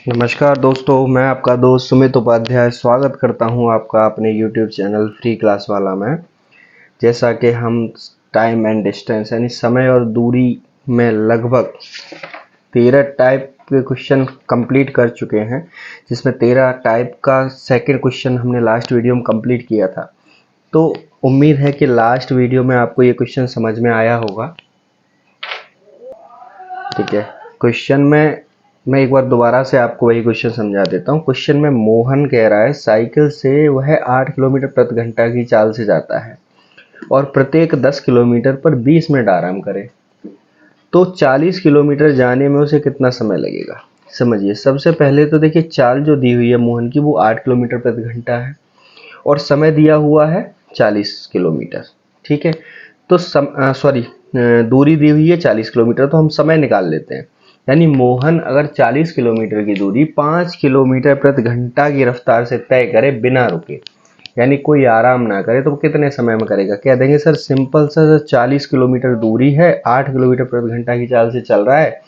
नमस्कार दोस्तों, मैं आपका दोस्त सुमित उपाध्याय स्वागत करता हूं आपका अपने YouTube चैनल फ्री क्लास वाला में। जैसा कि हम टाइम एंड डिस्टेंस यानी समय और दूरी में लगभग 13 टाइप के क्वेश्चन कंप्लीट कर चुके हैं, जिसमें 13 टाइप का सेकंड क्वेश्चन हमने लास्ट वीडियो में कंप्लीट किया था। तो उम्मीद है कि लास्ट वीडियो में आपको ये क्वेश्चन समझ में आया होगा। ठीक है, क्वेश्चन में मैं एक बार दोबारा से आपको वही क्वेश्चन समझा देता हूँ। क्वेश्चन में मोहन कह रहा है साइकिल से वह 8 किलोमीटर प्रति घंटा की चाल से जाता है और प्रत्येक 10 किलोमीटर पर 20 मिनट आराम करे, तो 40 किलोमीटर जाने में उसे कितना समय लगेगा। समझिए, सबसे पहले तो देखिए चाल जो दी हुई है मोहन की वो 8 किलोमीटर प्रति घंटा है और समय दिया हुआ है 40 किलोमीटर। ठीक है, तो दूरी दी हुई है 40 किलोमीटर, तो हम समय निकाल लेते हैं। यानी मोहन अगर 40 किलोमीटर की दूरी 5 किलोमीटर प्रति घंटा की रफ्तार से तय करे बिना रुके, यानी कोई आराम ना करे, तो वो कितने समय में करेगा। कह देंगे सर सिंपल सा 40 किलोमीटर दूरी है, 8 किलोमीटर प्रति घंटा की चाल से चल रहा है।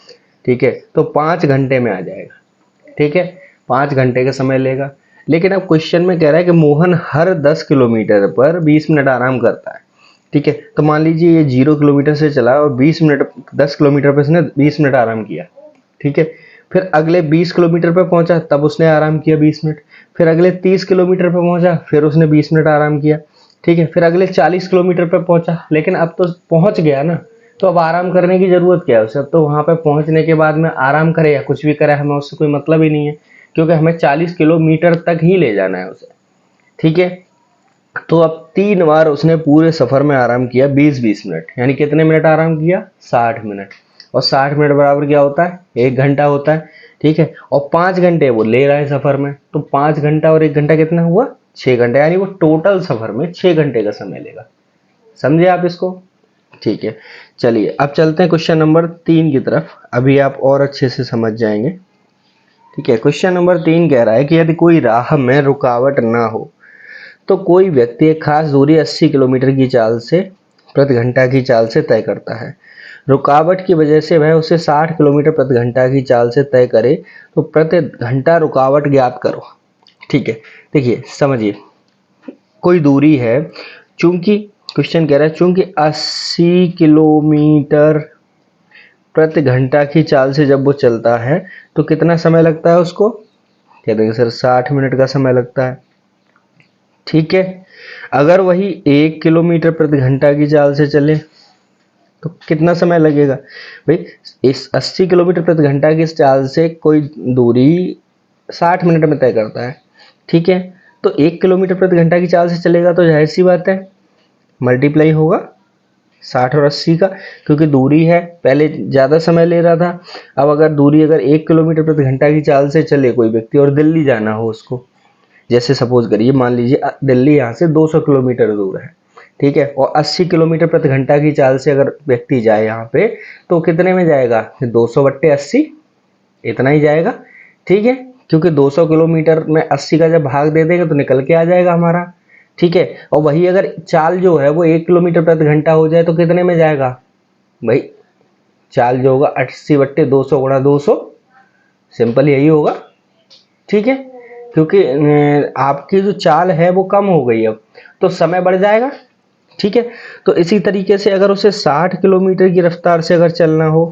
ठीक है, तो 5 घंटे में आ जाएगा। ठीक है, 5 घंटे का समय लेगा। लेकिन अब क्वेश्चन में कह रहा है कि मोहन हर 10 किलोमीटर पर 20 मिनट आराम करता है। ठीक है, तो मान लीजिए ये 0 किलोमीटर से चला और 20 मिनट 10 किलोमीटर पर इसने 20 मिनट आराम किया। ठीक है, फिर अगले 20 किलोमीटर पर पहुंचा, तब उसने आराम किया 20 मिनट। फिर अगले 30 किलोमीटर पर पहुंचा, फिर उसने 20 मिनट आराम किया। ठीक है, फिर अगले 40 किलोमीटर पर पहुंचा, लेकिन अब तो पहुंच गया ना, तो अब आराम करने की जरूरत क्या है उसे। अब तो वहां पर पहुंचने के बाद में आराम करे या कुछ भी करे, हमें उससे कोई मतलब ही नहीं है, क्योंकि हमें 40 किलोमीटर तक ही ले जाना है उसे। ठीक है, तो अब 3 बार उसने पूरे सफर में आराम किया 20-20 मिनट, यानी कितने मिनट आराम किया, 60 मिनट। और 60 मिनट बराबर क्या होता है, 1 घंटा होता है। ठीक है, और 5 घंटे वो ले रहा है सफर में, तो 5 घंटा और 1 घंटा कितना हुआ, 6 घंटे, यानी वो टोटल सफर में 6 घंटे का समय लेगा। समझे आप इसको। ठीक है, चलिए अब चलते हैं क्वेश्चन नंबर 3 की तरफ, अभी आप और अच्छे से समझ जाएंगे। ठीक है, क्वेश्चन नंबर 3 कह रहा है कि यदि कोई राह में रुकावट ना हो तो कोई व्यक्ति एक खास दूरी 80 किलोमीटर की चाल से प्रति घंटा की चाल से तय करता है। रुकावट की वजह से वह उसे 60 किलोमीटर प्रति घंटा की चाल से तय करे, तो प्रति घंटा रुकावट ज्ञात करो। ठीक है, देखिए समझिए, कोई दूरी है, चूंकि क्वेश्चन कह रहा है चूंकि 80 किलोमीटर प्रति घंटा की चाल से जब वो चलता है तो कितना समय लगता है उसको, कह देंगे सर 60 मिनट का समय लगता है। ठीक है, अगर वही 1 किलोमीटर प्रति घंटा की चाल से चले तो कितना समय लगेगा भाई। इस 80 किलोमीटर प्रति घंटा की चाल से कोई दूरी 60 मिनट में तय करता है। ठीक है, तो 1 किलोमीटर प्रति घंटा की चाल से चलेगा तो जाहिर सी बात है मल्टीप्लाई होगा 60 और 80 का, क्योंकि दूरी है, पहले ज़्यादा समय ले रहा था। अब अगर दूरी अगर 1 किलोमीटर प्रति घंटा की चाल से चले कोई व्यक्ति और दिल्ली जाना हो उसको, जैसे सपोज करिए, मान लीजिए दिल्ली यहाँ से 200 किलोमीटर दूर है। ठीक है, और 80 किलोमीटर प्रति घंटा की चाल से अगर व्यक्ति जाए यहाँ पे, तो कितने में जाएगा, 200/80 इतना ही जाएगा। ठीक है, क्योंकि 200 किलोमीटर में 80 का जब भाग दे देंगे तो निकल के आ जाएगा हमारा। ठीक है, और वही अगर चाल जो है वो 1 किलोमीटर प्रति घंटा हो जाए तो कितने में जाएगा भाई, चाल जो होगा 80/200 गुणा 200, सिंपल यही होगा। ठीक है, क्योंकि आपकी जो चाल है वो कम हो गई अब, तो समय बढ़ जाएगा। ठीक है, तो इसी तरीके से अगर उसे 60 किलोमीटर की रफ्तार से अगर चलना हो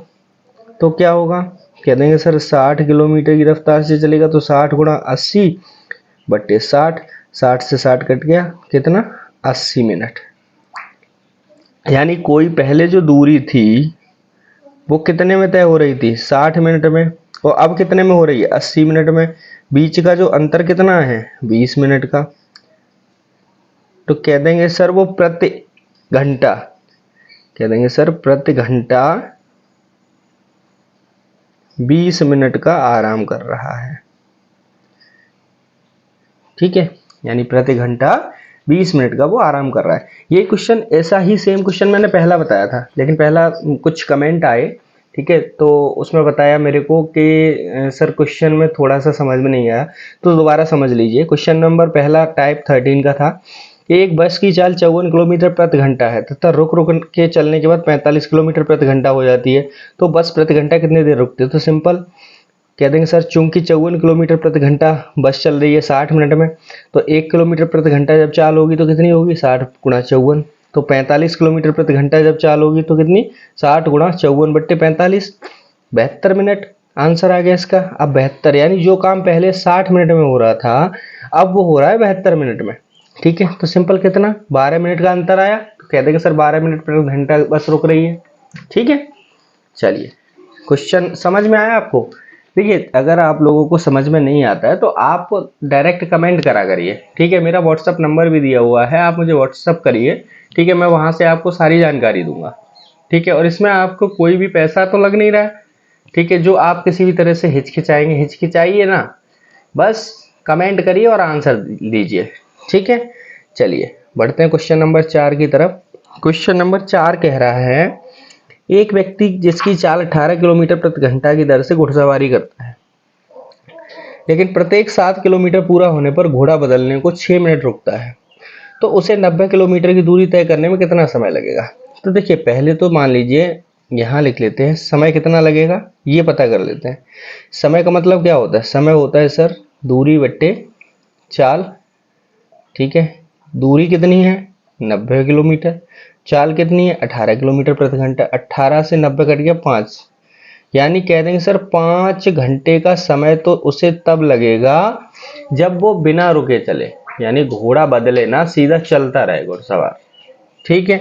तो क्या होगा, कह देंगे सर 60 किलोमीटर की रफ्तार से चलेगा तो 60 गुणा 80/60, 60 से 60 कट गया, कितना, 80 मिनट। यानी कोई पहले जो दूरी थी वो कितने में तय हो रही थी, 60 मिनट में, और अब कितने में हो रही है, 80 मिनट में। बीच का जो अंतर कितना है, 20 मिनट का। तो कह देंगे सर वो प्रति घंटा, कह देंगे सर प्रति घंटा 20 मिनट का आराम कर रहा है। ठीक है, यानी प्रति घंटा 20 मिनट का वो आराम कर रहा है। ये क्वेश्चन ऐसा ही सेम क्वेश्चन मैंने पहला बताया था, लेकिन पहला कुछ कमेंट आए, ठीक है, तो उसमें बताया मेरे को कि सर क्वेश्चन में थोड़ा सा समझ में नहीं आया, तो दोबारा समझ लीजिए। क्वेश्चन नंबर पहला टाइप 13 का था, एक बस की चाल 54 किलोमीटर प्रति घंटा है तथा रुक रुक के चलने के बाद 45 किलोमीटर प्रति घंटा हो जाती है, तो बस प्रति घंटा कितनी देर रुकती है। तो सिंपल कह देंगे सर चूंकि 54 किलोमीटर प्रति घंटा बस चल रही है 60 मिनट में, तो 1 किलोमीटर प्रति घंटा जब चाल होगी तो कितनी होगी, 60 गुणा 54। तो 45 किलोमीटर प्रति घंटा जब चाल होगी तो कितनी, 60 गुणा 54 बट्टे 45, 72 मिनट आंसर आ गया इसका। अब 72 यानी जो काम पहले 60 मिनट में हो रहा था अब वो हो रहा है 72 मिनट में। ठीक है, तो सिंपल कितना, 12 मिनट का अंतर आया, तो कह देंगे सर 12 मिनट प्रति घंटा बस रुक रही है। ठीक है, चलिए क्वेश्चन समझ में आया आपको। देखिए अगर आप लोगों को समझ में नहीं आता है तो आप डायरेक्ट कमेंट करा करिए। ठीक है, मेरा व्हाट्सअप नंबर भी दिया हुआ है, आप मुझे व्हाट्सअप करिए। ठीक है, मैं वहां से आपको सारी जानकारी दूंगा। ठीक है, और इसमें आपको कोई भी पैसा तो लग नहीं रहा है। ठीक है, जो आप किसी भी तरह से हिचकिचाएंगे, हिचकिचाइए ना, बस कमेंट करिए और आंसर दीजिए। ठीक है, चलिए बढ़ते हैं क्वेश्चन नंबर 4 की तरफ। क्वेश्चन नंबर 4 कह रहा है एक व्यक्ति जिसकी चाल 18 किलोमीटर प्रति घंटा की दर से घुड़सवारी करता है, लेकिन प्रत्येक 7 किलोमीटर पूरा होने पर घोड़ा बदलने को 6 मिनट रुकता है, तो उसे 90 किलोमीटर की दूरी तय करने में कितना समय लगेगा। तो देखिए पहले तो मान लीजिए यहाँ लिख लेते हैं समय कितना लगेगा, ये पता कर लेते हैं। समय का मतलब क्या होता है, समय होता है सर दूरी बट्टे चाल। ठीक है, दूरी कितनी है, 90 किलोमीटर, चाल कितनी है, 18 किलोमीटर प्रति घंटा। 18 से 90 कट गया 5, यानी कह देंगे सर 5 घंटे का समय तो उसे तब लगेगा जब वो बिना रुके चले, यानी घोड़ा बदले ना, सीधा चलता रहे घुड़सवार। ठीक है,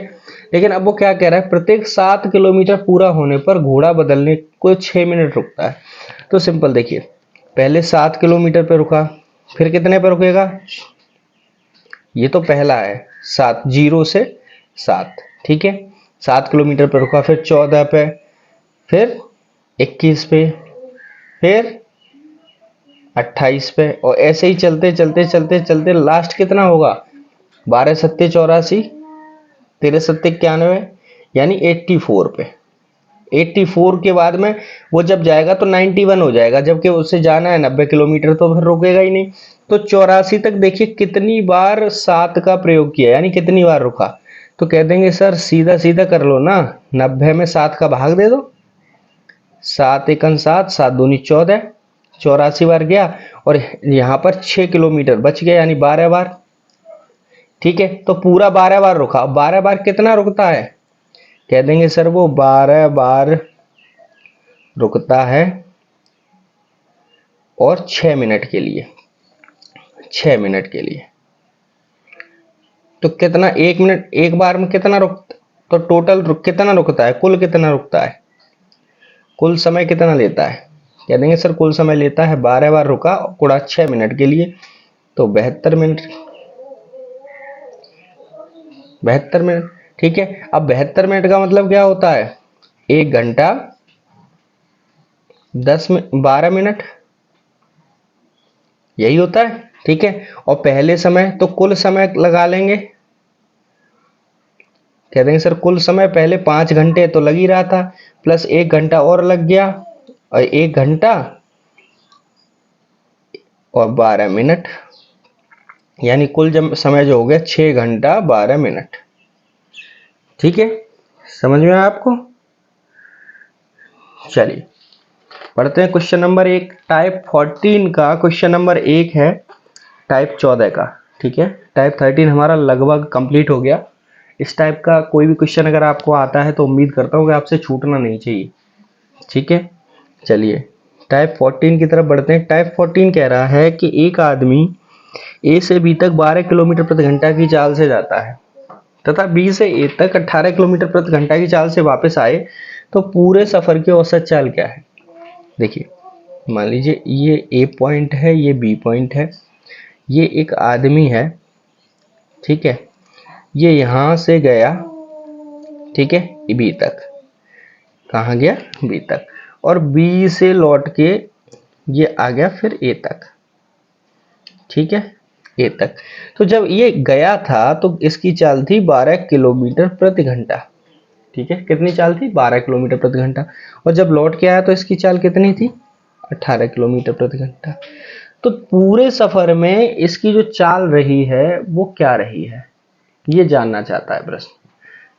लेकिन अब वो क्या कह रहा है, प्रत्येक 7 किलोमीटर पूरा होने पर घोड़ा बदलने को 6 मिनट रुकता है। तो सिंपल देखिए, पहले 7 किलोमीटर पे रुका, फिर कितने पे रुकेगा, ये तो पहला है 7, 0 से 7। ठीक है, 7 किलोमीटर पे रुका, फिर 14 पे, फिर 21 पे, फिर 28 पे, और ऐसे ही चलते चलते चलते चलते लास्ट कितना होगा, 12 सत्ते 84, 13 सत्ते 91, यानी 84 पे। 84 के बाद में वो जब जाएगा तो 91 हो जाएगा, जबकि उससे जाना है 90 किलोमीटर, तो फिर रुकेगा ही नहीं। तो 84 तक देखिए कितनी बार 7 का प्रयोग किया, यानी कितनी बार रुका। तो कह देंगे सर सीधा सीधा कर लो ना, 90 में 7 का भाग दे दो, 7 एकन 7, 7 दूनी 14, 84 बार गया, और यहाँ पर 6 किलोमीटर बच गया, यानी 12 बार। ठीक है, तो पूरा 12 बार रुका। 12 बार कितना रुकता है, कह देंगे सर वो 12 बार रुकता है और 6 मिनट के लिए, 6 मिनट के लिए। तो कितना, 1 मिनट एक बार में कितना रुकता, तो टोटल कितना रुकता है, कुल कितना रुकता है, कुल समय कितना लेता है, कह देंगे सर कुल समय लेता है 12 बार रुका गुणा 6 मिनट के लिए, तो 72 मिनट, 72 मिनट। ठीक है, अब 72 मिनट का मतलब क्या होता है, 1 घंटा 12 मिनट, यही होता है। ठीक है, और पहले समय तो कुल समय लगा लेंगे, कह देंगे सर कुल समय पहले 5 घंटे तो लग ही रहा था, प्लस 1 घंटा और लग गया, और 1 घंटा और 12 मिनट, यानी कुल जब समय जो हो गया 6 घंटा 12 मिनट। ठीक है, समझ में आया आपको। चलिए पढ़ते हैं क्वेश्चन नंबर 1, टाइप 14 का क्वेश्चन नंबर 1 है टाइप 14 का। ठीक है, टाइप 13 हमारा लगभग कंप्लीट हो गया। इस टाइप का कोई भी क्वेश्चन अगर आपको आता है तो उम्मीद करता हूँ कि आपसे छूटना नहीं चाहिए। ठीक है, चलिए टाइप 14 की तरफ बढ़ते हैं। टाइप 14 कह रहा है कि एक आदमी ए से बी तक 12 किलोमीटर प्रति घंटा की चाल से जाता है तथा बी से ए तक 18 किलोमीटर प्रति घंटा की चाल से वापस आए, तो पूरे सफर की औसत चाल क्या है। देखिए मान लीजिए ये ए पॉइंट है, ये बी पॉइंट है, ये एक आदमी है। ठीक है, ये यहां से गया, ठीक है, बी तक, कहाँ गया, बी तक, और बी से लौट के ये आ गया फिर ए तक। ठीक है, ए तक। तो जब ये गया था तो इसकी चाल थी 12 किलोमीटर प्रति घंटा। ठीक है, कितनी चाल थी, 12 किलोमीटर प्रति घंटा, और जब लौट के आया तो इसकी चाल कितनी थी, 18 किलोमीटर प्रति घंटा। तो पूरे सफर में इसकी जो चाल रही है वो क्या रही है, ये जानना चाहता है प्रश्न।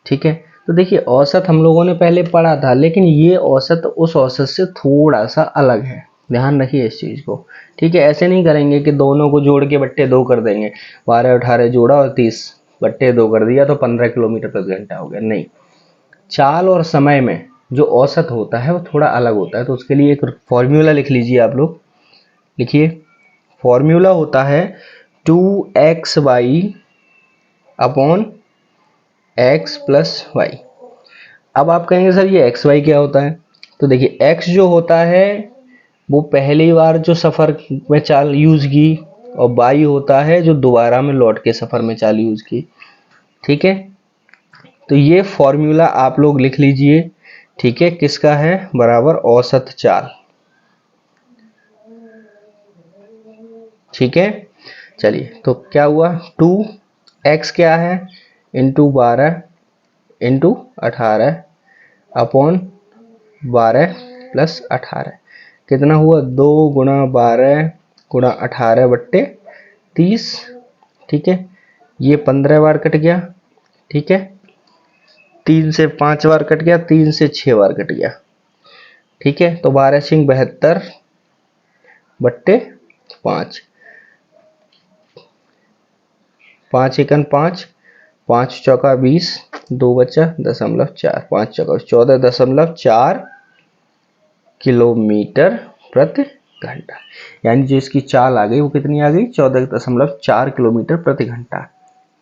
ठीक है, तो देखिए औसत हम लोगों ने पहले पढ़ा था, लेकिन ये औसत उस औसत से थोड़ा सा अलग है। ध्यान रखिए इस चीज़ को, ठीक है। ऐसे नहीं करेंगे कि दोनों को जोड़ के बट्टे 2 कर देंगे, 12 18 जोड़ा और 30 बट्टे 2 कर दिया तो 15 किलोमीटर प्रति घंटा हो गया। नहीं, चाल और समय में जो औसत होता है वो थोड़ा अलग होता है। तो उसके लिए एक फॉर्मूला लिख लीजिए आप लोग, लिखिए। फॉर्मूला होता है 2xy upon x plus Y. अब आप कहेंगे सर ये एक्स वाई क्या होता है? तो देखिए x जो होता है वो पहली बार जो सफ़र में चाल यूज़ की, और y होता है जो दोबारा में लौट के सफ़र में चाल यूज़ की, ठीक है। तो ये फॉर्मूला आप लोग लिख लीजिए, ठीक है। किसका है? बराबर औसत चाल, ठीक है। चलिए तो क्या हुआ, 2x क्या है इंटू 12 इंटू 18 अपॉन 12 प्लस 18, कितना हुआ 2 गुणा 12 गुणा 18 बट्टे 30, ठीक है। ये 15 बार कट गया, ठीक है। 3 से 5 बार कट गया, 3 से 6 बार कट गया, ठीक है। तो 12 सिंह 72 बट्टे 5, 5 एकन 5, 5 चौका 20, 2 बचा 0.4, 5 चौका 14.4 किलोमीटर प्रति घंटा। यानी जो इसकी चाल आ गई वो कितनी आ गई? 14.4 किलोमीटर प्रति घंटा,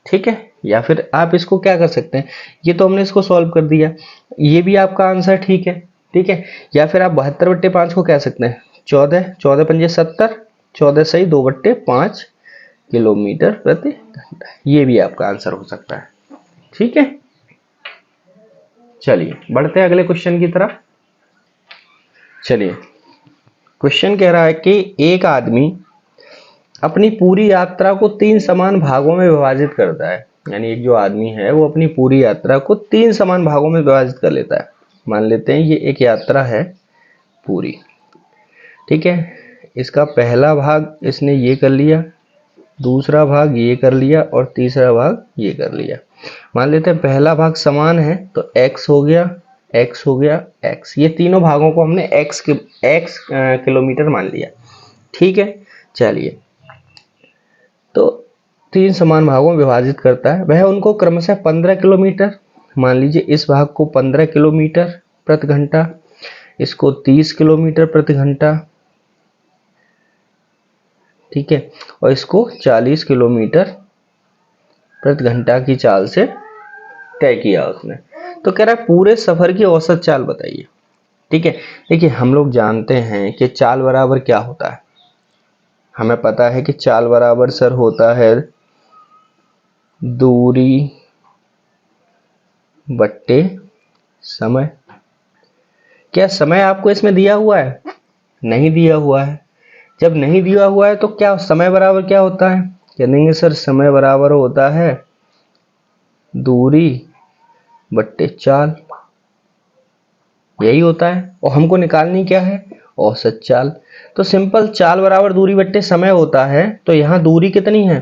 ठीक है। या फिर आप इसको क्या कर सकते हैं, ये तो हमने इसको सॉल्व कर दिया, ये भी आपका आंसर ठीक है, ठीक है। या फिर आप 72/5 को कह सकते हैं 14, 14 पंजे 70, 14 सही 2/5 किलोमीटर प्रति घंटा, ये भी आपका आंसर हो सकता है, ठीक है। चलिए बढ़ते हैं अगले क्वेश्चन की तरफ। चलिए क्वेश्चन कह रहा है कि एक आदमी अपनी पूरी यात्रा को 3 समान भागों में विभाजित करता है। यानी एक जो आदमी है वो अपनी पूरी यात्रा को 3 समान भागों में विभाजित कर लेता है। मान लेते हैं ये एक यात्रा है पूरी, ठीक है। इसका पहला भाग इसने ये कर लिया, दूसरा भाग ये कर लिया और तीसरा भाग ये कर लिया। मान लेते हैं पहला भाग समान है तो x हो गया, x हो गया, x, ये तीनों भागों को हमने x किलोमीटर मान लिया, ठीक है। चलिए तो 3 समान भागों में विभाजित करता है, वह उनको क्रमशः 15 किलोमीटर, मान लीजिए इस भाग को 15 किलोमीटर प्रति घंटा, इसको 30 किलोमीटर प्रति घंटा, ठीक है, और इसको 40 किलोमीटर प्रति घंटा की चाल से तय किया उसने। तो कह रहा है पूरे सफर की औसत चाल बताइए, ठीक है। देखिए हम लोग जानते हैं कि चाल बराबर क्या होता है, हमें पता है कि चाल बराबर सर होता है दूरी बट्टे समय। क्या समय आपको इसमें दिया हुआ है? नहीं दिया हुआ है। जब नहीं दिया हुआ है तो क्या समय बराबर क्या होता है? कह देंगे सर समय बराबर होता है दूरी बट्टे चाल, यही होता है। और हमको निकालनी क्या है? औसत चाल। तो सिंपल, चाल बराबर दूरी बट्टे समय होता है, तो यहाँ दूरी कितनी है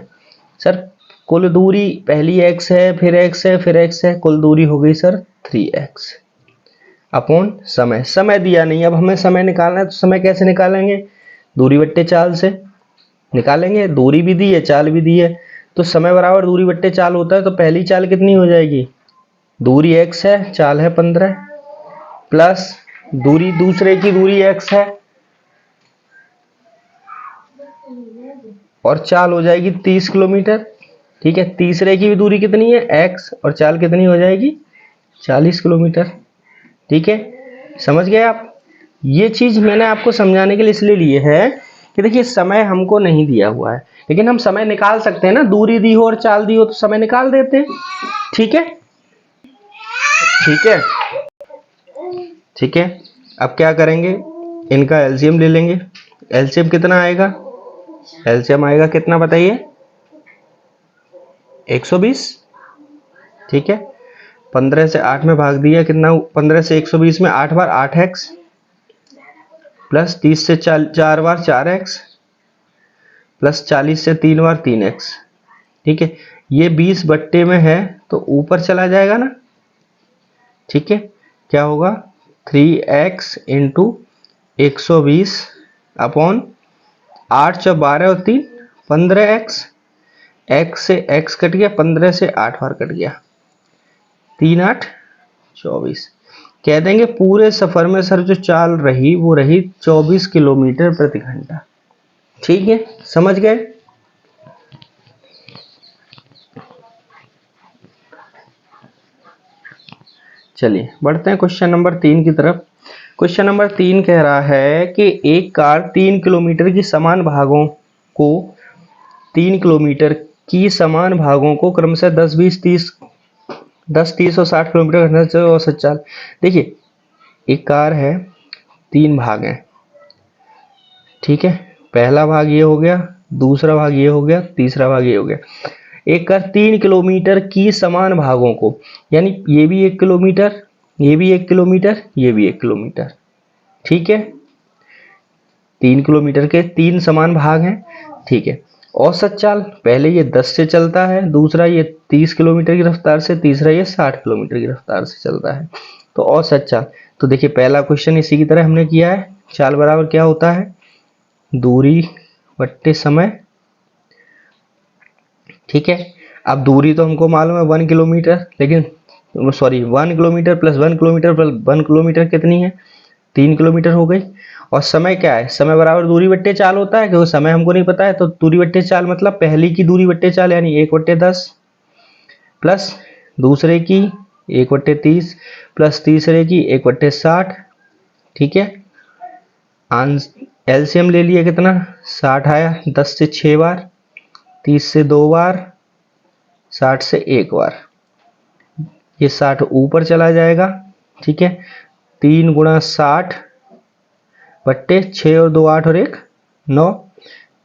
सर? कुल दूरी पहली x है, फिर x है, फिर x है, कुल दूरी हो गई सर 3x अपॉन समय। समय दिया नहीं, अब हमें समय निकालना है, तो समय कैसे निकालेंगे? दूरी बट्टे चाल से निकालेंगे। दूरी भी दी है, चाल भी दी है, तो समय बराबर दूरी बट्टे चाल होता है। तो पहली चाल कितनी हो जाएगी? दूरी x है, चाल है 15, प्लस दूरी दूसरे की दूरी x है और चाल हो जाएगी 30 किलोमीटर, ठीक है। तीसरे की भी दूरी कितनी है? x, और चाल कितनी हो जाएगी? 40 किलोमीटर, ठीक है। समझ गए आप? ये चीज मैंने आपको समझाने के लिए इसलिए लिए है कि देखिए समय हमको नहीं दिया हुआ है, लेकिन हम समय निकाल सकते हैं ना। दूरी दी हो और चाल दी हो तो समय निकाल देते हैं, ठीक है, ठीक है, ठीक है। अब क्या करेंगे, इनका एलसीएम ले लेंगे। एलसीएम कितना आएगा? एलसीएम आएगा कितना बताइए? 120, ठीक है। 15 से 8 में भाग दिया, कितना? 15 से 120 में 8 बार 8x, प्लस 30 से 4 बार 4x, प्लस 40 से 3 बार 3x, ठीक है। ये 20 बट्टे में है तो ऊपर चला जाएगा ना, ठीक है। क्या होगा? 3x इंटू 120 अपॉन 8 चौ 12 और 3 15x, x से x कट गया, 15 से 8 बार कट गया, 3 8 24। कह देंगे पूरे सफर में सर जो चाल रही वो रही 24 किलोमीटर प्रति घंटा। ठीक है, समझ गए। चलिए बढ़ते हैं क्वेश्चन नंबर 3 की तरफ। क्वेश्चन नंबर 3 कह रहा है कि एक कार 3 किलोमीटर की समान भागों को 3 किलोमीटर की समान भागों को क्रमशः 10 20 30 10 30 और 60 किलोमीटर घंटे से औसत चाल। देखिए एक कार है, 3 भाग हैं, ठीक है, पहला भाग ये हो गया, दूसरा भाग ये हो गया, तीसरा भाग ये हो गया। एक कार 3 किलोमीटर की समान भागों को, यानी ये भी 1 किलोमीटर, ये भी 1 किलोमीटर, ये भी 1 किलोमीटर, ठीक है, 3 किलोमीटर के 3 समान भाग हैं, ठीक है। औसत चाल पहले ये 10 से चलता है, दूसरा ये 30 किलोमीटर की रफ्तार से, तीसरा ये 60 किलोमीटर की रफ्तार से चलता है। तो औसत चाल, तो देखिए पहला क्वेश्चन इसी की तरह हमने किया है, चाल बराबर क्या होता है, दूरी बट्टे समय, ठीक है। अब दूरी तो हमको मालूम है 1 किलोमीटर, लेकिन sorry 1 kilometre plus 1 kilometre plus 1 kilometre कितनी है, 3 किलोमीटर हो गई। और समय क्या है, समय बराबर दूरी बट्टे चाल होता है, क्योंकि समय हमको नहीं पता है, तो दूरी बट्टे चाल मतलब पहली की दूरी बट्टे चाल यानी 1/10 प्लस दूसरे की 1/30 प्लस तीसरे की 1/60, ठीक है। एलसीएम ले लिया कितना, 60 आया, 10 से 6 बार, 30 से 2 बार, 60 से 1 बार, ये 60 ऊपर चला जाएगा, ठीक है। 3 गुणा 60 बट्टे 6 और 2 8 और 1 9,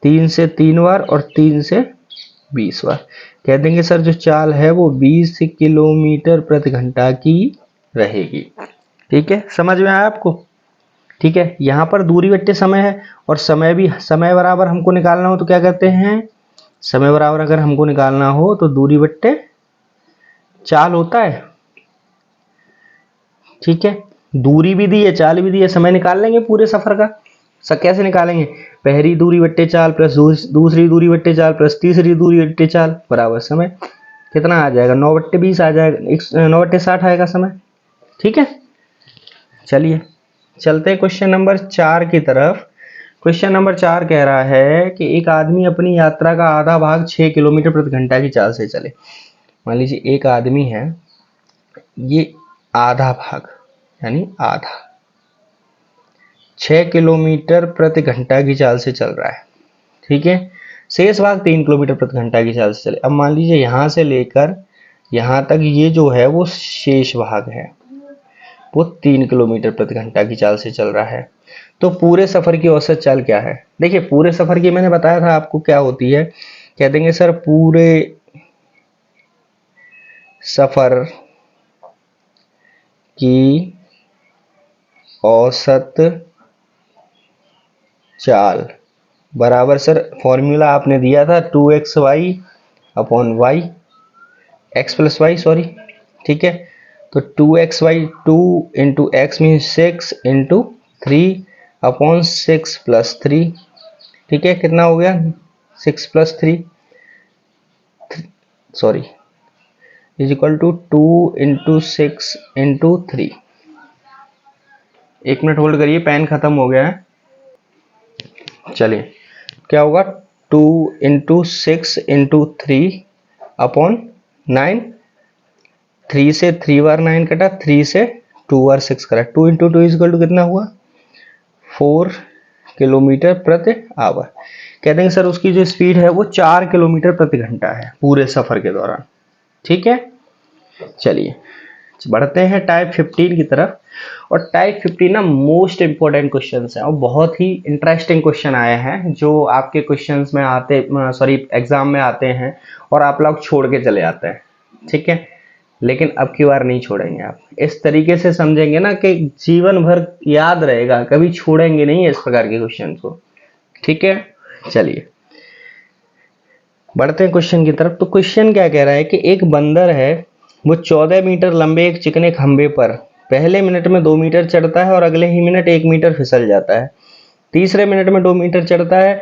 3 से 3 बार और 3 से 20 बार। कह देंगे सर जो चाल है वो 20 किलोमीटर प्रति घंटा की रहेगी। ठीक है, समझ में आया आपको। ठीक है, यहाँ पर दूरी बट्टे समय है और समय भी, समय बराबर हमको निकालना हो तो क्या करते हैं, समय बराबर अगर हमको निकालना हो तो दूरी बट्टे चाल होता है। ठीक है, दूरी भी दी है, चाल भी दी है, समय निकाल लेंगे पूरे सफर का। कैसे निकालेंगे, पहली दूरी बट्टे चाल प्लस दूसरी दूरी बट्टे चाल प्लस तीसरी दूरी बट्टे चाल बराबर समय, कितना आ जाएगा 9/20 आ जाएगा, 9/60 आएगा समय। ठीक है, चलिए चलते हैं क्वेश्चन नंबर 4 की तरफ। क्वेश्चन नंबर 4 कह रहा है कि एक आदमी अपनी यात्रा का आधा भाग 6 किलोमीटर प्रति घंटा की चाल से चले। मान लीजिए एक आदमी है, ये आधा भाग यानी आधा 6 किलोमीटर प्रति घंटा की चाल से चल रहा है, ठीक है। शेष भाग 3 किलोमीटर प्रति घंटा की चाल से चले। अब मान लीजिए यहां से लेकर यहां तक ये जो है वो शेष भाग है, वो 3 किलोमीटर प्रति घंटा की चाल से चल रहा है। तो पूरे सफर की औसत चाल क्या है। देखिए पूरे सफर की मैंने बताया था आपको क्या होती है, कह देंगे सर पूरे सफर की औसत चाल बराबर सर, फॉर्मूला आपने दिया था 2xy upon Y, X plus Y sorry, ठीक है। तो 2xy 2 into X mean 6 into 3 upon 6 plus 3, ठीक है, कितना हो गया 6 plus 3 sorry is equal to 2 into 6 into 3। 1 minute hold करिए, पेन खत्म हो गया है। चलिए क्या होगा 2 इंटू 6 इंटू 3 अपॉन 9, 3 से 3 बार 9 कटा, 3 से 2 बार 6 कटा, 2 इंटू 2 इज इक्वल टू कितना हुआ 4 किलोमीटर प्रति आवर। कहते हैं सर उसकी जो स्पीड है वो 4 किलोमीटर प्रति घंटा है पूरे सफर के दौरान। ठीक है, चलिए बढ़ते हैं टाइप 15 की तरफ। और टाइप 15 ना मोस्ट इंपोर्टेंट क्वेश्चन है और बहुत ही इंटरेस्टिंग क्वेश्चन आए हैं जो आपके क्वेश्चंस में आते, सॉरी एग्जाम में आते हैं और आप लोग छोड़ के चले आते हैं। ठीक है, लेकिन अब की बार नहीं छोड़ेंगे। आप इस तरीके से समझेंगे ना कि जीवन भर याद रहेगा, कभी छोड़ेंगे नहीं इस प्रकार के क्वेश्चन को। ठीक है, चलिए बढ़ते हैं क्वेश्चन की तरफ। तो क्वेश्चन क्या कह रहा है कि एक बंदर है, वो 14 मीटर लंबे एक चिकने खंभे पर पहले मिनट में 2 मीटर चढ़ता है और अगले ही मिनट 1 मीटर फिसल जाता है। तीसरे मिनट में 2 मीटर चढ़ता है,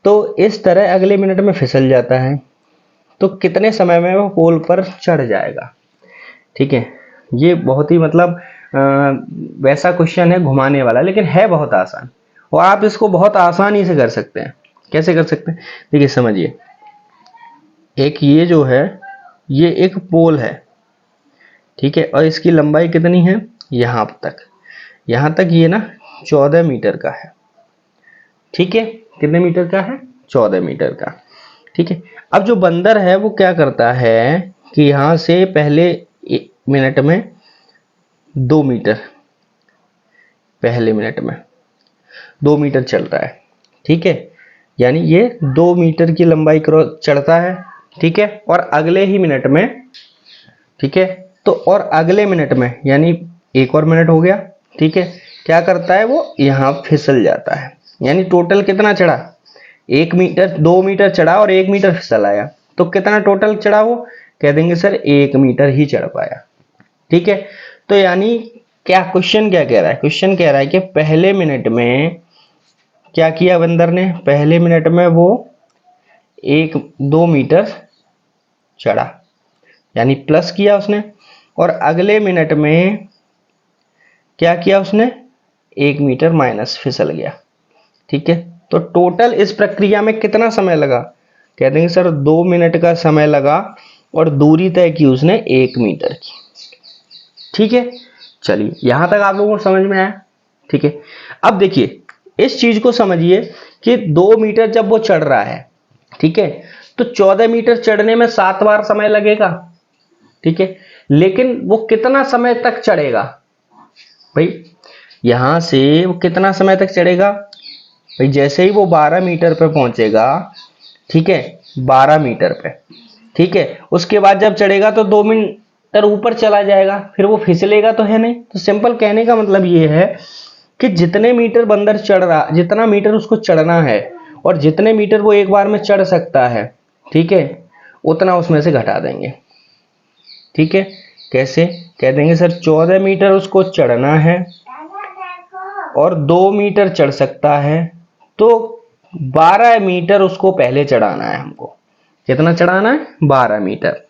तो इस तरह अगले मिनट में फिसल जाता है, तो कितने समय में वो पोल पर चढ़ जाएगा। ठीक है, ये बहुत ही मतलब वैसा क्वेश्चन है घुमाने वाला, लेकिन है बहुत आसान और आप इसको बहुत आसानी से कर सकते हैं। कैसे कर सकते हैं, देखिए समझिए, एक ये जो है ये एक पोल है, ठीक है, और इसकी लंबाई कितनी है, यहां तक ये ना 14 मीटर का है। ठीक है, कितने मीटर का है, 14 मीटर का। ठीक है, अब जो बंदर है वो क्या करता है कि यहां से पहले मिनट में 2 मीटर, पहले मिनट में 2 मीटर चल रहा है। ठीक है, यानी ये 2 मीटर की लंबाई क्रॉस चढ़ता है। ठीक है, और अगले ही मिनट में, ठीक है, तो और अगले मिनट में यानी एक और मिनट हो गया। ठीक है, क्या करता है वो यहां फिसल जाता है। यानी टोटल कितना चढ़ा, 1 मीटर, 2 मीटर चढ़ा और 1 मीटर फिसल आया, तो कितना टोटल चढ़ा वो, कह देंगे सर 1 मीटर ही चढ़ पाया। ठीक है, तो यानी क्या क्वेश्चन क्या कह रहा है, क्वेश्चन कह रहा है कि पहले मिनट में क्या किया बंदर ने, पहले मिनट में वो 2 मीटर चढ़ा, यानी प्लस किया उसने, और अगले मिनट में क्या किया उसने, 1 मीटर माइनस फिसल गया। ठीक है, तो टोटल इस प्रक्रिया में कितना समय लगा, कह देंगे सर 2 मिनट का समय लगा और दूरी तय की उसने 1 मीटर की। ठीक है, चलिए यहां तक आप लोगों को समझ में आया। ठीक है, अब देखिए इस चीज को समझिए कि 2 मीटर जब वो चढ़ रहा है, ठीक है, तो 14 मीटर चढ़ने में 7 बार समय लगेगा। ठीक है, लेकिन वो कितना समय तक चढ़ेगा भाई, यहां से वो कितना समय तक चढ़ेगा भाई, जैसे ही वो 12 मीटर पे पहुंचेगा, ठीक है, 12 मीटर पे, ठीक है, उसके बाद जब चढ़ेगा तो 2 मीटर ऊपर चला जाएगा, फिर वो फिसलेगा तो है नहीं। तो सिंपल कहने का मतलब ये है कि जितने मीटर बंदर चढ़ रहा, जितना मीटर उसको चढ़ना है और जितने मीटर वो एक बार में चढ़ सकता है, ठीक है, उतना उसमें से घटा देंगे। ठीक है, कैसे, कह देंगे सर 14 मीटर उसको चढ़ना है और 2 मीटर चढ़ सकता है, तो 12 मीटर उसको पहले चढ़ाना है हमको। कितना चढ़ाना है, 12 मीटर।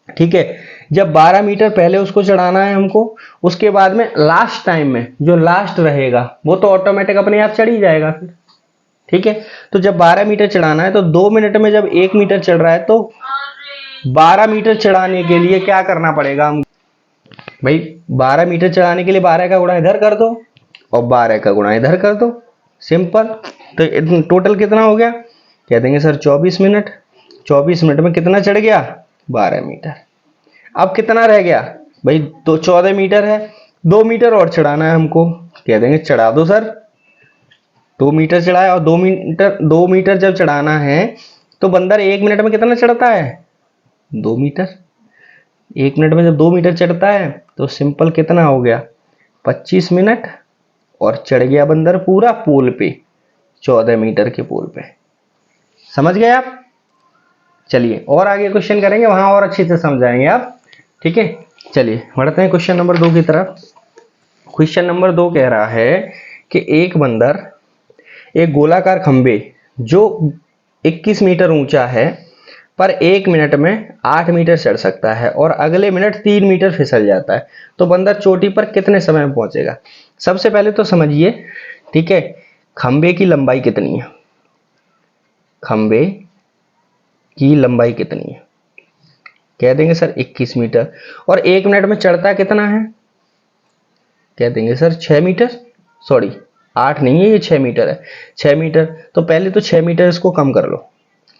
ठीक है, जब 12 मीटर पहले उसको चढ़ाना है हमको, उसके बाद में लास्ट टाइम में जो लास्ट रहेगा वो तो ऑटोमेटिक अपने आप चढ़ ही जाएगा फिर। ठीक है, तो जब 12 मीटर चढ़ाना है तो 2 मिनट में जब 1 मीटर चढ़ रहा है, तो 12 मीटर चढ़ाने के लिए क्या करना पड़ेगा हम भाई, 12 मीटर चढ़ाने के लिए 12 का गुणा इधर कर दो और 12 का गुणा इधर कर दो, सिंपल। तो टोटल कितना हो गया, कह देंगे सर 24 मिनट। 24 मिनट में कितना चढ़ गया, 12 मीटर। अब कितना रह गया भाई, तो 14 मीटर है, 2 मीटर और चढ़ाना है हमको, कह देंगे चढ़ा दो सर। 2 मीटर चढ़ाया और 2 मीटर जब चढ़ाना है तो बंदर 1 मिनट में कितना चढ़ता है, 2 मीटर। 1 मिनट में जब 2 मीटर चढ़ता है तो सिंपल कितना हो गया, 25 मिनट, और चढ़ गया बंदर पूरा पोल पे, 14 मीटर के पोल पे। समझ गए आप। चलिए और आगे क्वेश्चन करेंगे, वहां और अच्छे से समझाएंगे आप। ठीक है, चलिए बढ़ते हैं क्वेश्चन नंबर 2 की तरफ। क्वेश्चन नंबर 2 कह रहा है कि एक बंदर एक गोलाकार खंबे जो 21 मीटर ऊंचा है पर 1 मिनट में 8 मीटर चढ़ सकता है और अगले मिनट 3 मीटर फिसल जाता है, तो बंदर चोटी पर कितने समय में पहुंचेगा। सबसे पहले तो समझिए, ठीक है, खंबे की लंबाई कितनी है, खंबे की लंबाई कितनी है, कह देंगे सर 21 मीटर, और 1 मिनट में चढ़ता कितना है, कह देंगे सर 6 मीटर, सॉरी 8 नहीं है ये 6 मीटर है, 6 मीटर। तो पहले तो 6 मीटर इसको कम कर लो,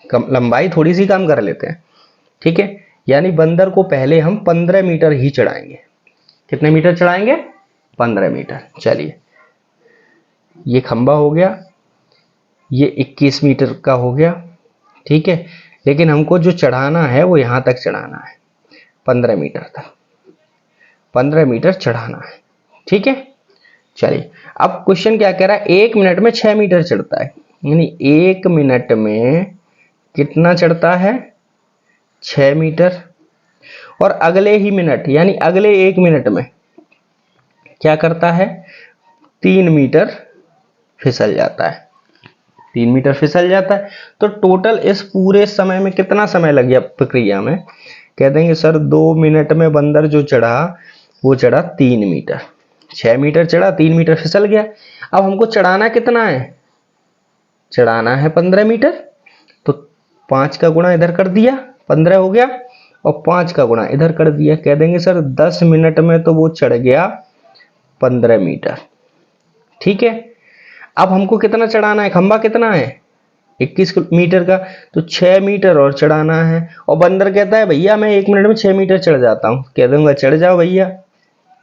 कम लंबाई थोड़ी सी कम कर लेते हैं। ठीक है, यानी बंदर को पहले हम 15 मीटर ही चढ़ाएंगे। कितने मीटर चढ़ाएंगे, 15 मीटर। चलिए ये खंबा हो गया, ये 21 मीटर का हो गया। ठीक है, लेकिन हमको जो चढ़ाना है वो यहां तक चढ़ाना है, 15 मीटर तक, 15 मीटर चढ़ाना है। ठीक है, चलिए अब क्वेश्चन क्या कह रहा है, 1 मिनट में 6 मीटर चढ़ता है, यानी 1 मिनट में कितना चढ़ता है, 6 मीटर, और अगले ही मिनट यानी अगले 1 मिनट में क्या करता है, 3 मीटर फिसल जाता है, 3 मीटर फिसल जाता है। तो टोटल इस पूरे समय में कितना समय लग गया प्रक्रिया में? कह देंगे सर 2 मिनट में बंदर जो चढ़ा वो चढ़ा 3 मीटर, 6 मीटर चढ़ा, 3 मीटर फिसल गया। अब हमको चढ़ाना कितना है? चढ़ाना है 15 मीटर। तो 5 का गुणा इधर कर दिया, 15 हो गया, और 5 का गुणा इधर कर दिया। कह देंगे सर 10 मिनट में तो वो चढ़ गया 15 मीटर। ठीक है, अब हमको कितना चढ़ाना है? खंबा कितना है? 21 मीटर का, तो 6 मीटर और चढ़ाना है। और बंदर कहता है भैया मैं 1 मिनट में 6 मीटर चढ़ जाता हूं। कह दूंगा चढ़ जाओ भैया।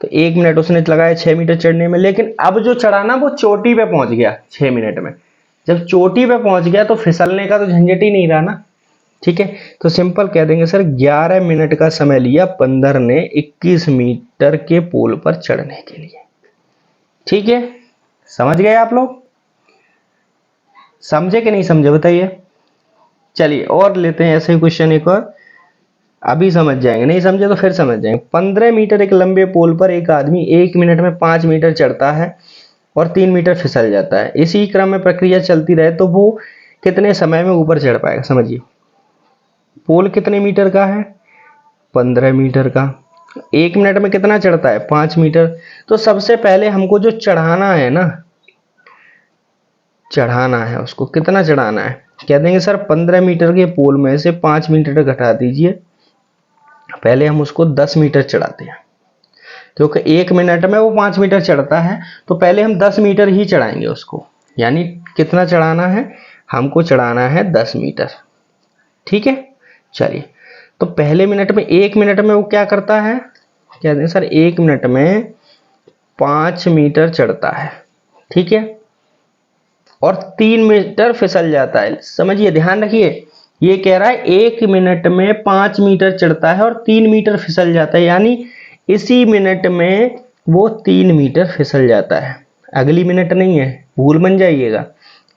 तो 1 मिनट उसने लगाया 6 मीटर चढ़ने में, लेकिन अब जो चढ़ाना वो चोटी पे पहुंच गया 6 मिनट में। जब चोटी पे पहुंच गया तो फिसलने का तो झंझट ही नहीं रहा ना। ठीक है, तो सिंपल कह देंगे सर 11 मिनट का समय लिया बंदर ने 21 मीटर के पोल पर चढ़ने के लिए। ठीक है, समझ गए आप लोग? समझे कि नहीं समझे बताइए? चलिए और लेते हैं ऐसे ही क्वेश्चन एक और, अभी समझ जाएंगे, नहीं समझे तो फिर समझ जाएंगे। 15 मीटर एक लंबे पोल पर एक आदमी 1 मिनट में 5 मीटर चढ़ता है और 3 मीटर फिसल जाता है। इसी क्रम में प्रक्रिया चलती रहे तो वो कितने समय में ऊपर चढ़ पाएगा? समझिए, पोल कितने मीटर का है? 15 मीटर का। 1 मिनट में कितना चढ़ता है? 5 मीटर। तो सबसे पहले हमको जो चढ़ाना है ना, चढ़ाना है उसको, कितना चढ़ाना है? कह देंगे सर 15 मीटर के पोल में से 5 मीटर घटा दीजिए। पहले हम उसको 10 मीटर चढ़ाते हैं, क्योंकि 1 मिनट में वो 5 मीटर चढ़ता है, तो पहले हम 10 मीटर ही चढ़ाएंगे उसको। यानी कितना चढ़ाना है? हमको चढ़ाना है 10 मीटर। ठीक है, चलिए। तो पहले मिनट में 1 मिनट में वो क्या करता है? कहते हैं सर 1 मिनट में 5 मीटर चढ़ता है। ठीक है, और 3 मीटर फिसल जाता है। समझिए, ध्यान रखिए, ये कह रहा है 1 मिनट में 5 मीटर चढ़ता है और 3 मीटर फिसल जाता है, यानी इसी मिनट में वो 3 मीटर फिसल जाता है, अगली मिनट नहीं है, भूल बन जाइएगा।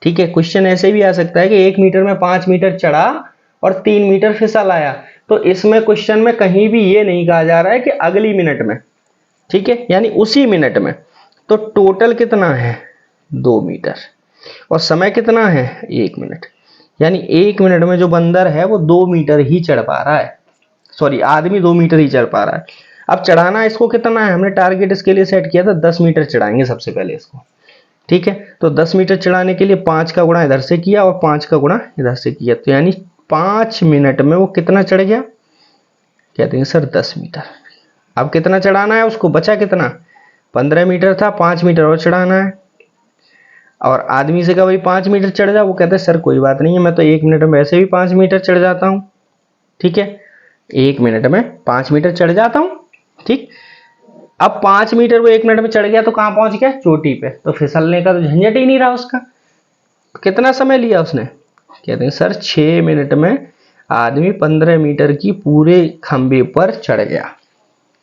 ठीक है, क्वेश्चन ऐसे भी आ सकता है कि 1 मीटर में 5 मीटर चढ़ा और 3 मीटर फिसल आया। तो इसमें क्वेश्चन में कहीं भी ये नहीं कहा जा रहा है कि अगली मिनट में, ठीक है, यानी उसी मिनट में। तो टोटल कितना है? 2 मीटर। और समय कितना है? 1 मिनट। यानी 1 मिनट में जो बंदर है वो 2 मीटर ही चढ़ पा रहा है, सॉरी आदमी 2 मीटर ही चढ़ पा रहा है। अब चढ़ाना इसको कितना है? हमने टारगेट इसके लिए सेट किया था 10 मीटर चढ़ाएंगे सबसे पहले इसको। ठीक है, तो 10 मीटर चढ़ाने के लिए 5 का गुणा इधर से किया और 5 का गुणा इधर से किया, तो यानी 5 मिनट में वो कितना चढ़ गया? कहते हैं सर 10 मीटर। अब कितना चढ़ाना है उसको? बचा कितना? 15 मीटर था, 5 मीटर और चढ़ाना है। और आदमी से कहा भाई 5 मीटर चढ़ जा, वो कहते हैं सर कोई बात नहीं है, मैं तो 1 मिनट में वैसे भी 5 मीटर चढ़ जाता हूँ। ठीक है, 1 मिनट में 5 मीटर चढ़ जाता हूँ। ठीक, अब 5 मीटर वो 1 मिनट में चढ़ गया तो कहां पहुंच गया? चोटी पे। तो फिसलने का तो झंझट ही नहीं रहा उसका। कितना समय लिया उसने? कहते हैं सर 6 मिनट में आदमी 15 मीटर की पूरे खंबे पर चढ़ गया।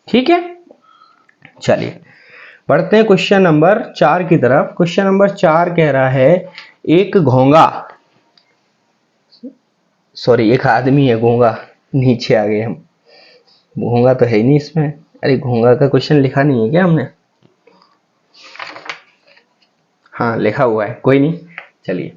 ठीक है, चलिए बढ़ते हैं क्वेश्चन नंबर 4 की तरफ। क्वेश्चन नंबर 4 कह रहा है एक घोंगा, सॉरी एक आदमी है, घोंगा नीचे आ गए हम, घोंगा तो है ही नहीं इसमें। अरे घोंगा का क्वेश्चन लिखा नहीं है क्या हमने? हाँ लिखा हुआ है, कोई नहीं। चलिए,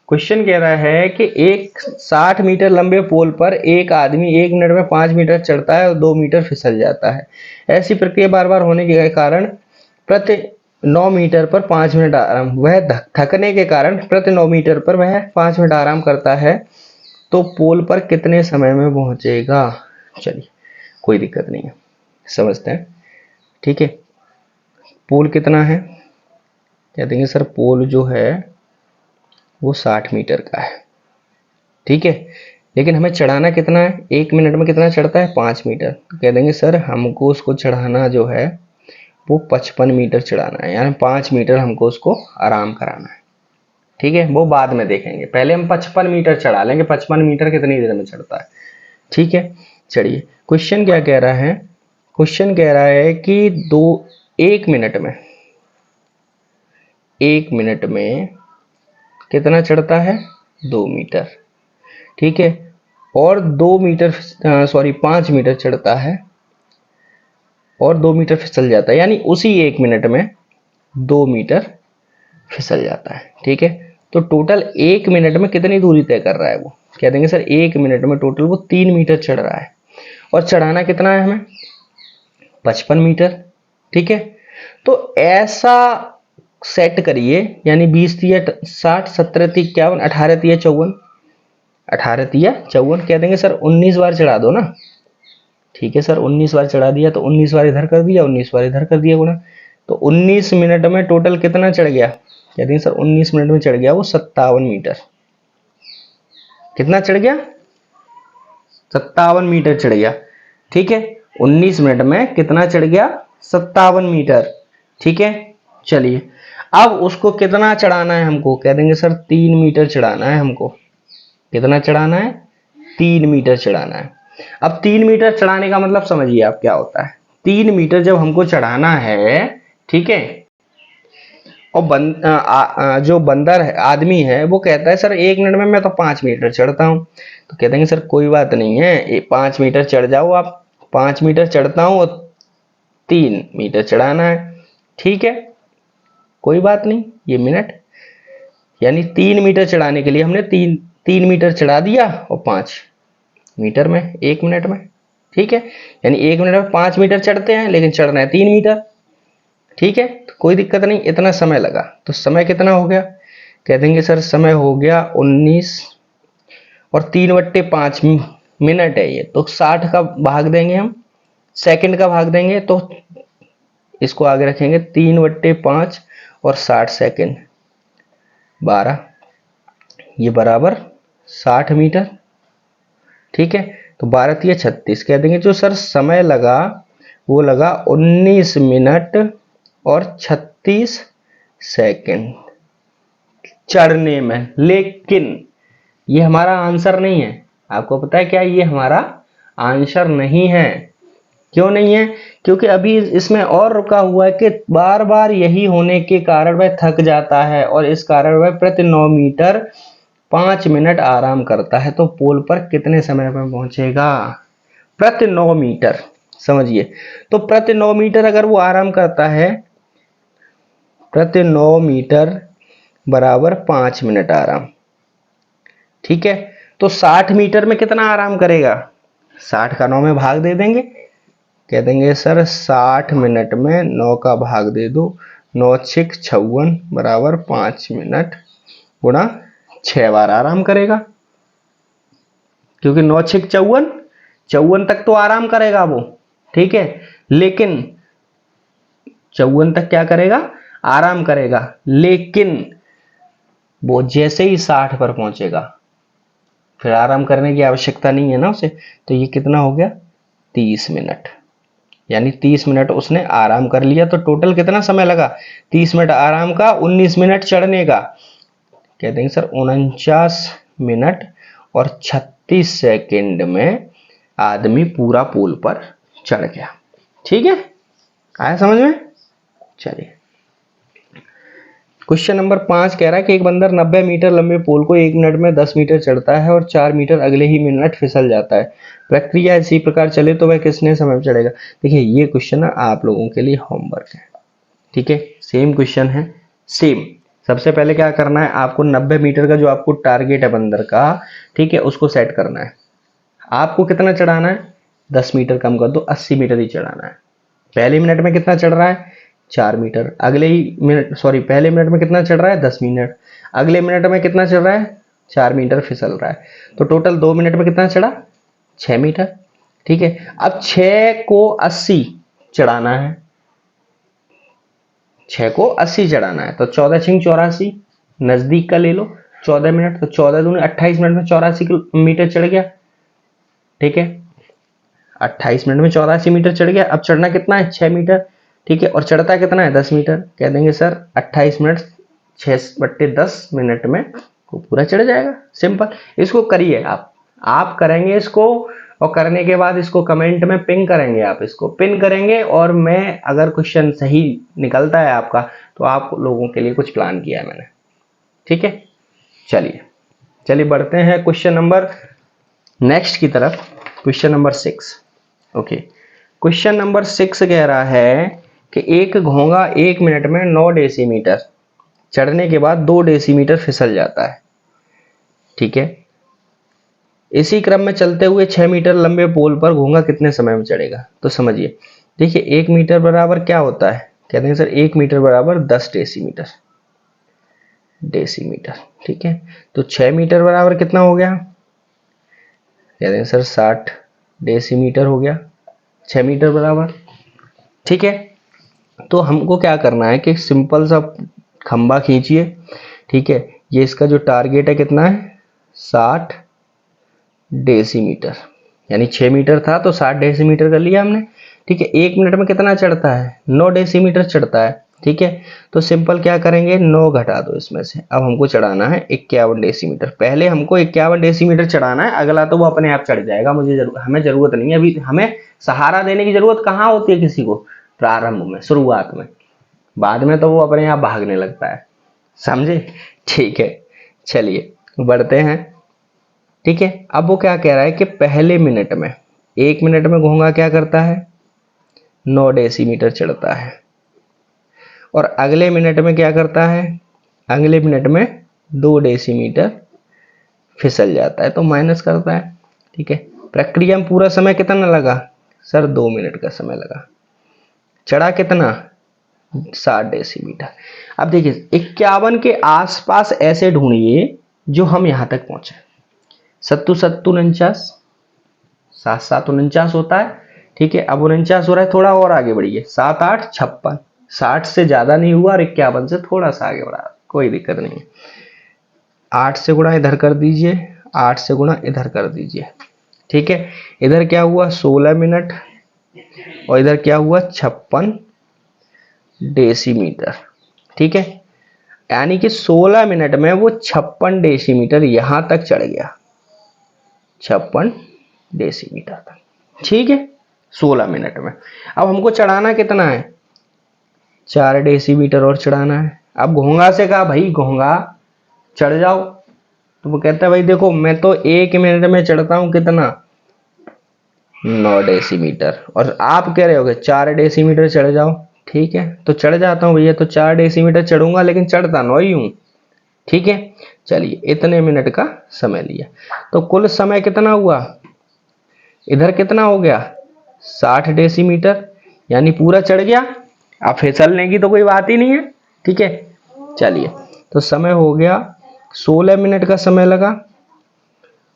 क्वेश्चन कह रहा है कि एक 60 मीटर लंबे पोल पर एक आदमी 1 मिनट में 5 मीटर चढ़ता है और 2 मीटर फिसल जाता है। ऐसी प्रक्रिया बार बार होने के कारण प्रति 9 मीटर पर 5 मिनट आराम, वह थकने के कारण प्रति 9 मीटर पर वह 5 मिनट आराम करता है, तो पोल पर कितने समय में पहुंचेगा? चलिए कोई दिक्कत नहीं है, समझते हैं। ठीक है, पोल कितना है? कहते हैं सर पोल जो है वो 60 मीटर का है। ठीक है, लेकिन हमें चढ़ाना कितना है? 1 मिनट में कितना चढ़ता है? 5 मीटर। तो कह देंगे सर हमको उसको चढ़ाना जो है वो 55 मीटर चढ़ाना है, यानी 5 मीटर हमको उसको आराम कराना है। ठीक है, वो बाद में देखेंगे, पहले हम 55 मीटर चढ़ा लेंगे। 55 मीटर कितनी देर में चढ़ता है? ठीक है, चलिए क्वेश्चन क्या कह रहा है? क्वेश्चन कह रहा है कि 1 मिनट में, 1 मिनट में कितना चढ़ता है? 2 मीटर। ठीक है, और 2 मीटर सॉरी 5 मीटर चढ़ता है और 2 मीटर फिसल जाता है, यानी उसी 1 मिनट में 2 मीटर फिसल जाता है। ठीक है, तो टोटल 1 मिनट में कितनी दूरी तय कर रहा है वो, कह देंगे सर 1 मिनट में टोटल वो 3 मीटर चढ़ रहा है, और चढ़ाना कितना है हमें, 55 मीटर। ठीक है, तो ऐसा सेट करिए, यानी 20 तिया 60, 17 तिया 51, 18 तिया 54, 18 तिया 54, कह देंगे सर 19 बार चढ़ा दो ना। ठीक है सर, 19 बार चढ़ा दिया, तो 19 बार इधर कर दिया, 19 बार इधर कर दिया गुणा, तो 19 मिनट में टोटल कितना चढ़ गया, कहते हैं सर 19 मिनट में चढ़ गया वो 57 मीटर। कितना चढ़ गया, 57 मीटर चढ़ गया। ठीक है, 19 मिनट में कितना चढ़ गया, 57 मीटर। ठीक है, चलिए अब उसको कितना चढ़ाना है हमको, कह देंगे सर 3 मीटर चढ़ाना है हमको। कितना चढ़ाना है, 3 मीटर चढ़ाना है। अब 3 मीटर चढ़ाने का मतलब समझिए आप क्या होता है। 3 मीटर जब हमको चढ़ाना है, ठीक है, और जो बंदर है, आदमी है, वो कहता है सर 1 मिनट में मैं तो 5 मीटर चढ़ता हूँ, तो कहते हैं सर कोई बात नहीं है, 5 मीटर चढ़ जाओ आप। 5 मीटर चढ़ता हूँ और 3 मीटर चढ़ाना है। ठीक है, कोई बात नहीं, ये मिनट, यानी 3 मीटर चढ़ाने के लिए हमने 3 मीटर चढ़ा दिया, और 5 मीटर में 1 मिनट में। ठीक है, यानी 1 मिनट में 5 मीटर चढ़ते हैं, लेकिन चढ़ना है 3 मीटर। ठीक है, तो कोई दिक्कत नहीं, इतना समय लगा, तो समय कितना हो गया, कह देंगे सर समय हो गया 19, और 3/5 मिनट है ये, तो 60 का भाग देंगे हम, सेकंड का भाग देंगे, तो इसको आगे रखेंगे 3/5 और 60 सेकंड, 12, ये बराबर 60 मीटर। ठीक है, तो 12 तिया 36, कह देंगे जो सर समय लगा वो लगा 19 मिनट और 36 सेकंड चढ़ने में। लेकिन ये हमारा आंसर नहीं है, आपको पता है क्या, ये हमारा आंसर नहीं है। क्यों नहीं है, क्योंकि अभी इसमें और रुका हुआ है कि बार बार यही होने के कारण वह थक जाता है, और इस कारण वह प्रति 9 मीटर 5 मिनट आराम करता है। तो पोल पर कितने समय में पहुंचेगा, प्रति 9 मीटर, समझिए। तो प्रति 9 मीटर अगर वो आराम करता है, प्रति 9 मीटर बराबर 5 मिनट आराम। ठीक है, तो 60 मीटर में कितना आराम करेगा, 60 का 9 में भाग दे देंगे, कह देंगे सर 60 मिनट में 9 का भाग दे दो, 9 6 56 बराबर 5 मिनट गुणा 6 बार आराम करेगा, क्योंकि 9 6 54, 54 तक तो आराम करेगा वो। ठीक है, लेकिन 54 तक क्या करेगा, आराम करेगा, लेकिन वो जैसे ही 60 पर पहुंचेगा फिर आराम करने की आवश्यकता नहीं है ना उसे, तो ये कितना हो गया, 30 मिनट, यानी 30 मिनट उसने आराम कर लिया। तो टोटल कितना समय लगा, 30 मिनट आराम का, 19 मिनट चढ़ने का, कहते हैं सर 49 मिनट और 36 सेकंड में आदमी पूरा पुल पर चढ़ गया। ठीक है, आया समझ में। चलिए क्वेश्चन नंबर 5 कह रहा है कि एक बंदर 90 मीटर लंबे पोल को 1 मिनट में 10 मीटर चढ़ता है और 4 मीटर अगले ही मिनट फिसल जाता है। प्रक्रिया इसी प्रकार चले तो वह कितने समय में चढ़ेगा। देखिए ये क्वेश्चन ना आप लोगों के लिए होमवर्क है। ठीक है, सेम क्वेश्चन है, सेम। सबसे पहले क्या करना है, आपको 90 मीटर का जो आपको टारगेट है बंदर का, ठीक है, उसको सेट करना है। आपको कितना चढ़ाना है, 10 मीटर कम कर दो, 80 मीटर ही चढ़ाना है। पहले मिनट में कितना चढ़ रहा है, 4 मीटर, अगले ही मिनट, सॉरी, पहले मिनट में कितना चढ़ रहा है, 10 मिनट, अगले मिनट में कितना चढ़ रहा है, 4 मीटर फिसल रहा है। तो टोटल 2 मिनट में कितना चढ़ा, 6 मीटर। ठीक है, अब 6 को 80 चढ़ाना है, 6 को 80 चढ़ाना है, तो 14 6 84, नजदीक का ले लो, 14 मिनट, तो 14 दूनी 28 मिनट में 84 मीटर चढ़ गया। ठीक है, 28 मिनट में 84 मीटर चढ़ गया। अब चढ़ना कितना है, 6 मीटर। ठीक है, और चढ़ता कितना है, 10 मीटर। कह देंगे सर 28 मिनट 6/10 मिनट में वो पूरा चढ़ जाएगा। सिंपल, इसको करिए आप करेंगे इसको, और करने के बाद इसको कमेंट में पिन करेंगे, आप इसको पिन करेंगे, और मैं अगर क्वेश्चन सही निकलता है आपका तो आप लोगों के लिए कुछ प्लान किया है मैंने। ठीक है, चलिए बढ़ते हैं क्वेश्चन नंबर नेक्स्ट की तरफ, question number 6। Okay, question number 6 कह रहा है कि एक घोंगा 1 मिनट में 9 डेसीमीटर चढ़ने के बाद 2 डेसीमीटर फिसल जाता है। ठीक है, इसी क्रम में चलते हुए 6 मीटर लंबे पोल पर घोंगा कितने समय में चढ़ेगा? तो समझिए, देखिए 1 मीटर बराबर क्या होता है? कहते हैं सर 1 मीटर बराबर 10 डेसीमीटर। ठीक है, तो 6 मीटर बराबर कितना हो गया? कहते हैं सर 60 डेसीमीटर हो गया 6 मीटर बराबर। ठीक है, तो हमको क्या करना है कि सिंपल सा खंबा खींचिए। ठीक है, ये इसका जो टारगेट है कितना है? 60 डेसीमीटर, यानी 6 मीटर था तो 60 डेसीमीटर कर लिया हमने। ठीक है, 1 मिनट में कितना चढ़ता है? 9 डेसीमीटर चढ़ता है। ठीक है, तो सिंपल क्या करेंगे, 9 घटा दो इसमें से। अब हमको चढ़ाना है 51 डेसीमीटर। पहले हमको 51 डेसीमीटर चढ़ाना है, अगला तो वो अपने आप चढ़ जाएगा, हमें जरूरत नहीं है। अभी हमें सहारा देने की जरूरत कहाँ होती है किसी को? प्रारंभ में, शुरुआत में। बाद में तो वो अपने आप भागने लगता है, समझे? ठीक है, चलिए बढ़ते हैं। ठीक है, अब वो क्या कह रहा है कि पहले मिनट में, 1 मिनट में घोंगा क्या करता है? 9 डेसीमीटर चढ़ता है। और अगले मिनट में क्या करता है? अगले मिनट में 2 डेसीमीटर फिसल जाता है, तो माइनस करता है। ठीक है, प्रक्रिया में पूरा समय कितना लगा? सर 2 मिनट का समय लगा। चढ़ा कितना? 60 डेसीमीटर। अब देखिए 51 के आसपास ऐसे ढूंढिए जो हम यहां तक पहुंचे। 7 49, 7 49 होता है। ठीक है, अब 49 हो रहा है, थोड़ा और आगे बढ़िए, 7 8 56। 60 से ज्यादा नहीं हुआ और 51 से थोड़ा सा आगे बढ़ा, कोई दिक्कत नहीं है। 8 से गुणा इधर कर दीजिए, 8 से गुणा इधर कर दीजिए। ठीक है, इधर क्या हुआ? 16 मिनट, और इधर क्या हुआ? 56 डेसीमीटर। ठीक है, यानी कि 16 मिनट में वो 56 डेसीमीटर यहां तक चढ़ गया, 56 डेसीमीटर तक। ठीक है, 16 मिनट में। अब हमको चढ़ाना कितना है? 4 डेसीमीटर और चढ़ाना है। अब घोंगा से कहा भाई घोंगा चढ़ जाओ, तो वो कहता है भाई देखो मैं तो 1 मिनट में चढ़ता हूं कितना? 9 डेसीमीटर, और आप कह रहे होगे 4 डेसीमीटर चढ़ जाओ। ठीक है, तो चढ़ जाता हूं भैया, तो 4 डेसीमीटर चढ़ूंगा, लेकिन चढ़ता 9 ही हूं। ठीक है, चलिए इतने मिनट का समय लिया, तो कुल समय कितना हुआ? इधर कितना हो गया? 60 डेसीमीटर, यानी पूरा चढ़ गया। अब फिसलने की तो कोई बात ही नहीं है। ठीक है, चलिए, तो समय हो गया 16 मिनट का समय लगा,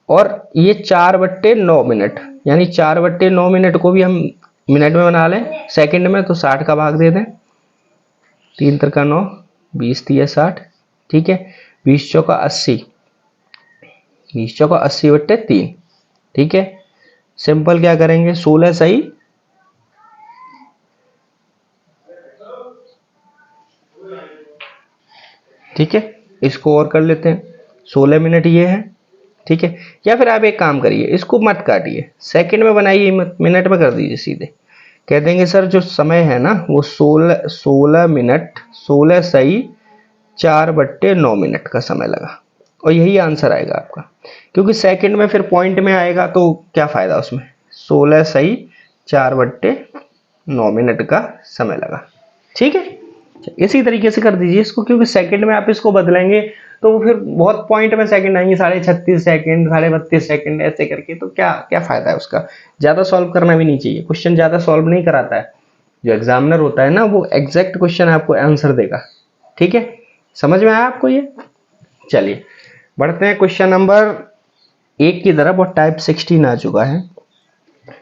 और ये 4/9 मिनट, यानी 4/9 मिनट को भी हम मिनट में बना लें, सेकंड में, तो 60 का भाग दे दें। 3 3 9, 20 3 60। ठीक है, 20 चौका 80, 20 चौका 80/3। ठीक है, सिंपल क्या करेंगे, 16 सही, ठीक है, इसको और कर लेते हैं। 16 मिनट ये है। ठीक है, या फिर आप एक काम करिए, इसको मत काटिए, सेकंड में बनाइए, मिनट में कर दीजिए सीधे। कह देंगे सर जो समय है ना वो 16 मिनट, 16 सही 4/9 मिनट का समय लगा, और यही आंसर आएगा आपका, क्योंकि सेकंड में फिर पॉइंट में आएगा तो क्या फायदा उसमें। 16 सही 4/9 मिनट का समय लगा। ठीक है, इसी तरीके से कर दीजिए इसको, क्योंकि सेकंड में आप इसको बदलेंगे तो फिर बहुत पॉइंट में सेकंड आएंगे, 36.5 सेकंड, 32.5 सेकंड, ऐसे करके, तो क्या क्या फायदा है उसका। ज्यादा सॉल्व करना भी नहीं चाहिए, क्वेश्चन ज्यादा सॉल्व नहीं कराता है। जो एग्जामिनर होता है ना वो एग्जैक्ट क्वेश्चन आपको आंसर देगा। ठीक है, समझ में आया आपको ये? चलिए बढ़ते हैं क्वेश्चन नंबर 1 की तरफ, और टाइप 16 आ चुका है।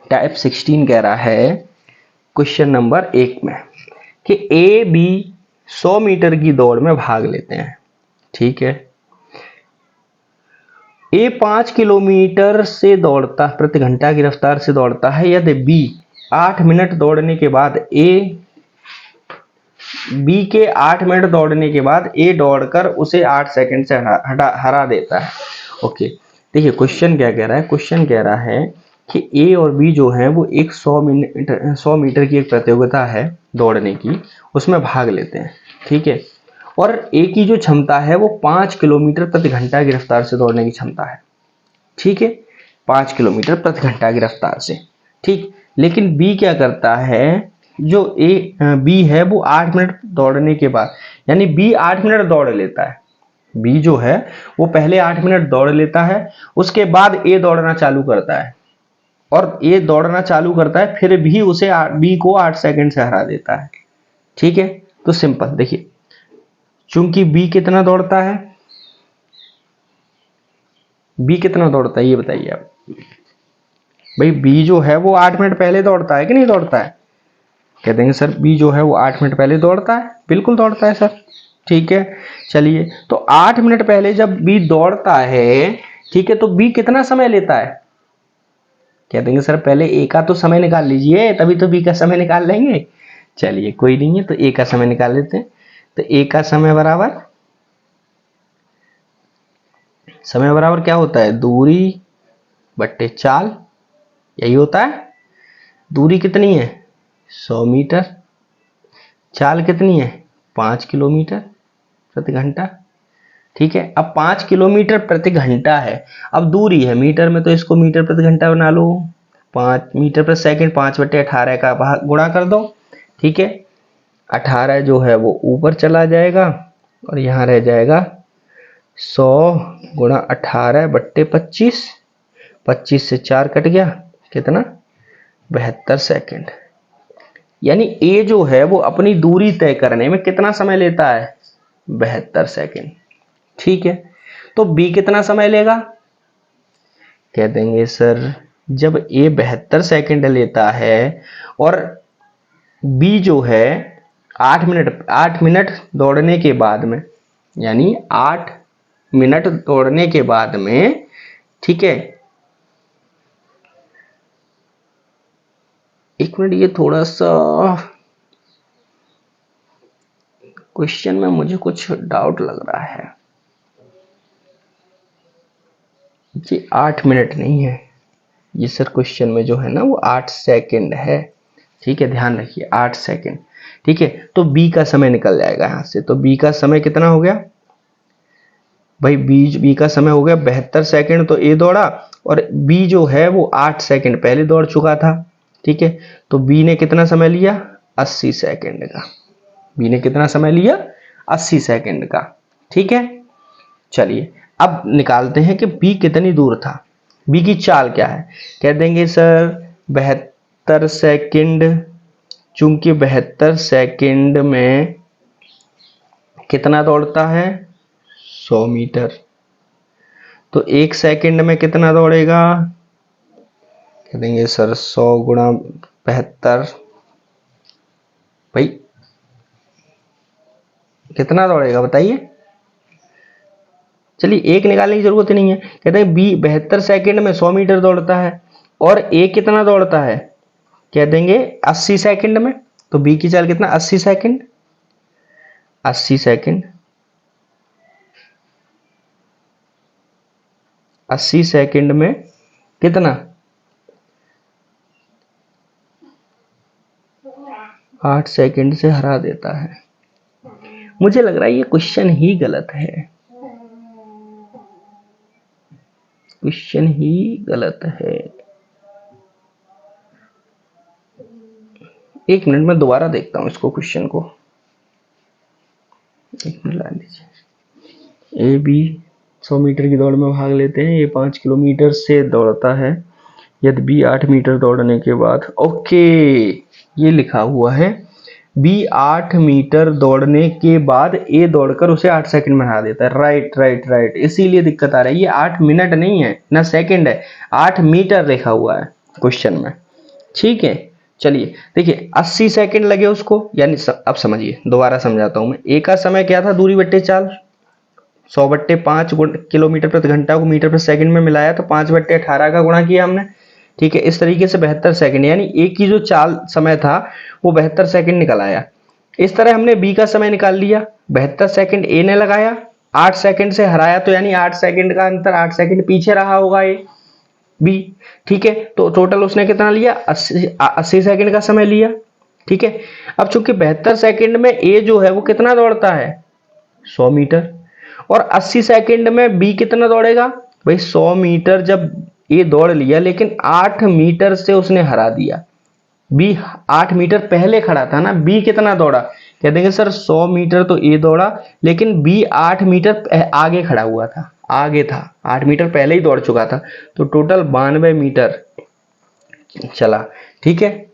टाइप 16 कह रहा है क्वेश्चन नंबर 1 में कि ए बी 100 मीटर की दौड़ में भाग लेते हैं। ठीक है, ए 5 किलोमीटर से दौड़ता, प्रति घंटा की रफ्तार से दौड़ता है, यदि बी 8 मिनट दौड़ने के बाद बी के 8 मिनट दौड़ने के बाद ए दौड़कर उसे 8 सेकंड से हरा देता है। ओके, देखिए क्वेश्चन क्या कह रहा है, क्वेश्चन कह रहा है कि ए और बी जो है वो एक 100 मीटर की एक प्रतियोगिता है दौड़ने की, उसमें भाग लेते हैं। ठीक है, और ए की जो क्षमता है वो 5 किलोमीटर प्रति घंटा की रफ्तार से दौड़ने की क्षमता है। ठीक है, 5 किलोमीटर प्रति घंटा की रफ्तार से। ठीक, लेकिन बी क्या करता है, जो बी है वो 8 मिनट दौड़ने के बाद, यानी बी 8 मिनट दौड़ लेता है। बी जो है वो पहले 8 मिनट दौड़ लेता है, उसके बाद ए दौड़ना चालू करता है, और ए दौड़ना चालू करता है, फिर भी उसे बी को 8 सेकंड से हरा देता है। ठीक है, तो सिंपल देखिए, चूंकि बी कितना दौड़ता है, बी कितना दौड़ता है ये बताइए आप। भाई बी जो है वो 8 मिनट पहले दौड़ता है कि नहीं दौड़ता है? कह देंगे सर बी जो है वो 8 मिनट पहले दौड़ता है, बिल्कुल दौड़ता है सर। ठीक है, चलिए, तो 8 मिनट पहले जब बी दौड़ता है, ठीक है, तो बी कितना समय लेता है? कह देंगे सर पहले ए का तो समय निकाल लीजिए, तभी तो बी का समय निकाल लेंगे। चलिए कोई नहीं है, तो ए का समय निकाल लेते हैं। तो ए का समय बराबर क्या होता है? दूरी बट्टे चाल, यही होता है। दूरी कितनी है? 100 मीटर। चाल कितनी है? 5 किलोमीटर प्रति घंटा। ठीक है, अब 5 किलोमीटर प्रति घंटा है, अब दूरी है मीटर में, तो इसको मीटर प्रति घंटा बना लो। 5 मीटर प्रति सेकंड, 5/18 का गुणा कर दो। ठीक है, 18 जो है वो ऊपर चला जाएगा, और यहाँ रह जाएगा 100 गुणा 18/25। 25 से 4 कट गया, कितना? 72 सेकंड। यानी ए जो है वो अपनी दूरी तय करने में कितना समय लेता है? 72 सेकंड। ठीक है, तो बी कितना समय लेगा? कह देंगे सर जब ए 72 सेकंड लेता है और बी जो है 8 मिनट दौड़ने के बाद में, यानी 8 मिनट दौड़ने के बाद में, ठीक है, एक मिनट, ये थोड़ा सा क्वेश्चन में मुझे कुछ डाउट लग रहा है। ये 8 मिनट नहीं है, ये सर क्वेश्चन में जो है ना वो 8 सेकंड है। ठीक है, ध्यान रखिए 8 सेकंड। ठीक है, तो बी का समय निकल जाएगा यहां से। तो बी का समय कितना हो गया भाई? बी का समय हो गया 72 सेकंड। तो ए दौड़ा, और बी जो है वो 8 सेकंड पहले दौड़ चुका था। ठीक है, तो बी ने कितना समय लिया? 80 सेकंड का। बी ने कितना समय लिया? 80 सेकंड का। ठीक है, चलिए अब निकालते हैं कि बी कितनी दूर था। बी की चाल क्या है? कह देंगे सर 72 सेकंड, चूंकि 72 सेकंड में कितना दौड़ता है? 100 मीटर। तो 1 सेकंड में कितना दौड़ेगा? कह देंगे सर 100 गुणा 72, भाई कितना दौड़ेगा बताइए? चलिए एक निकालने की जरूरत नहीं है। कहते हैं बी 72 सेकंड में 100 मीटर दौड़ता है, और ए कितना दौड़ता है? कह देंगे 80 सेकंड में। तो बी की चाल कितना? 80 सेकंड। 80 सेकंड, 80 सेकंड में कितना? 8 सेकंड से हरा देता है। मुझे लग रहा है ये क्वेश्चन ही गलत है, क्वेश्चन ही गलत है। एक मिनट में दोबारा देखता हूं इसको, क्वेश्चन को। एक मिनट ला लीजिए। ए बी 100 मीटर की दौड़ में भाग लेते हैं। ये 5 किलोमीटर से दौड़ता है। यदि बी 8 मीटर दौड़ने के बाद, ओके, ये लिखा हुआ है बी 8 मीटर दौड़ने के बाद ए दौड़कर उसे 8 सेकंड में हरा देता है। राइट राइट राइट, इसीलिए दिक्कत आ रही है। ये 8 मिनट नहीं है ना सेकंड है, 8 मीटर लिखा हुआ है क्वेश्चन में। ठीक है, चलिए देखिए 80 सेकंड लगे उसको, यानी अब समझिए, दोबारा समझाता हूं मैं। ए का समय क्या था? दूरी बट्टे चाल, 100/5 किलोमीटर प्रति घंटा को मीटर प्रति सेकंड में मिलाया, तो 5/18 का गुणा किया हमने। ठीक है, इस तरीके से 72 सेकंड, यानी ए की जो चाल समय था वो 72 सेकंड निकल आया। इस तरह हमने बी का समय निकाल लिया। 72 सेकंड ए ने लगाया, 8 सेकंड से हराया, तो यानी 8 सेकंड का अंतर, 8 सेकंड पीछे रहा होगा ए बी। ठीक है, तो टोटल उसने कितना लिया? 80 सेकंड का समय लिया। ठीक है, अब चूंकि 72 सेकंड में ए जो है वो कितना दौड़ता है? 100 मीटर। और 80 सेकंड में बी कितना दौड़ेगा? भाई 100 मीटर जब ए दौड़ लिया, लेकिन 8 मीटर से उसने हरा दिया। बी 8 मीटर पहले खड़ा था ना, बी कितना दौड़ा? कह देंगे सर 100 मीटर तो ए दौड़ा, लेकिन बी 8 मीटर आगे खड़ा हुआ था, आगे था, 8 मीटर पहले ही दौड़ चुका था, तो टोटल 92 मीटर चला। ठीक है,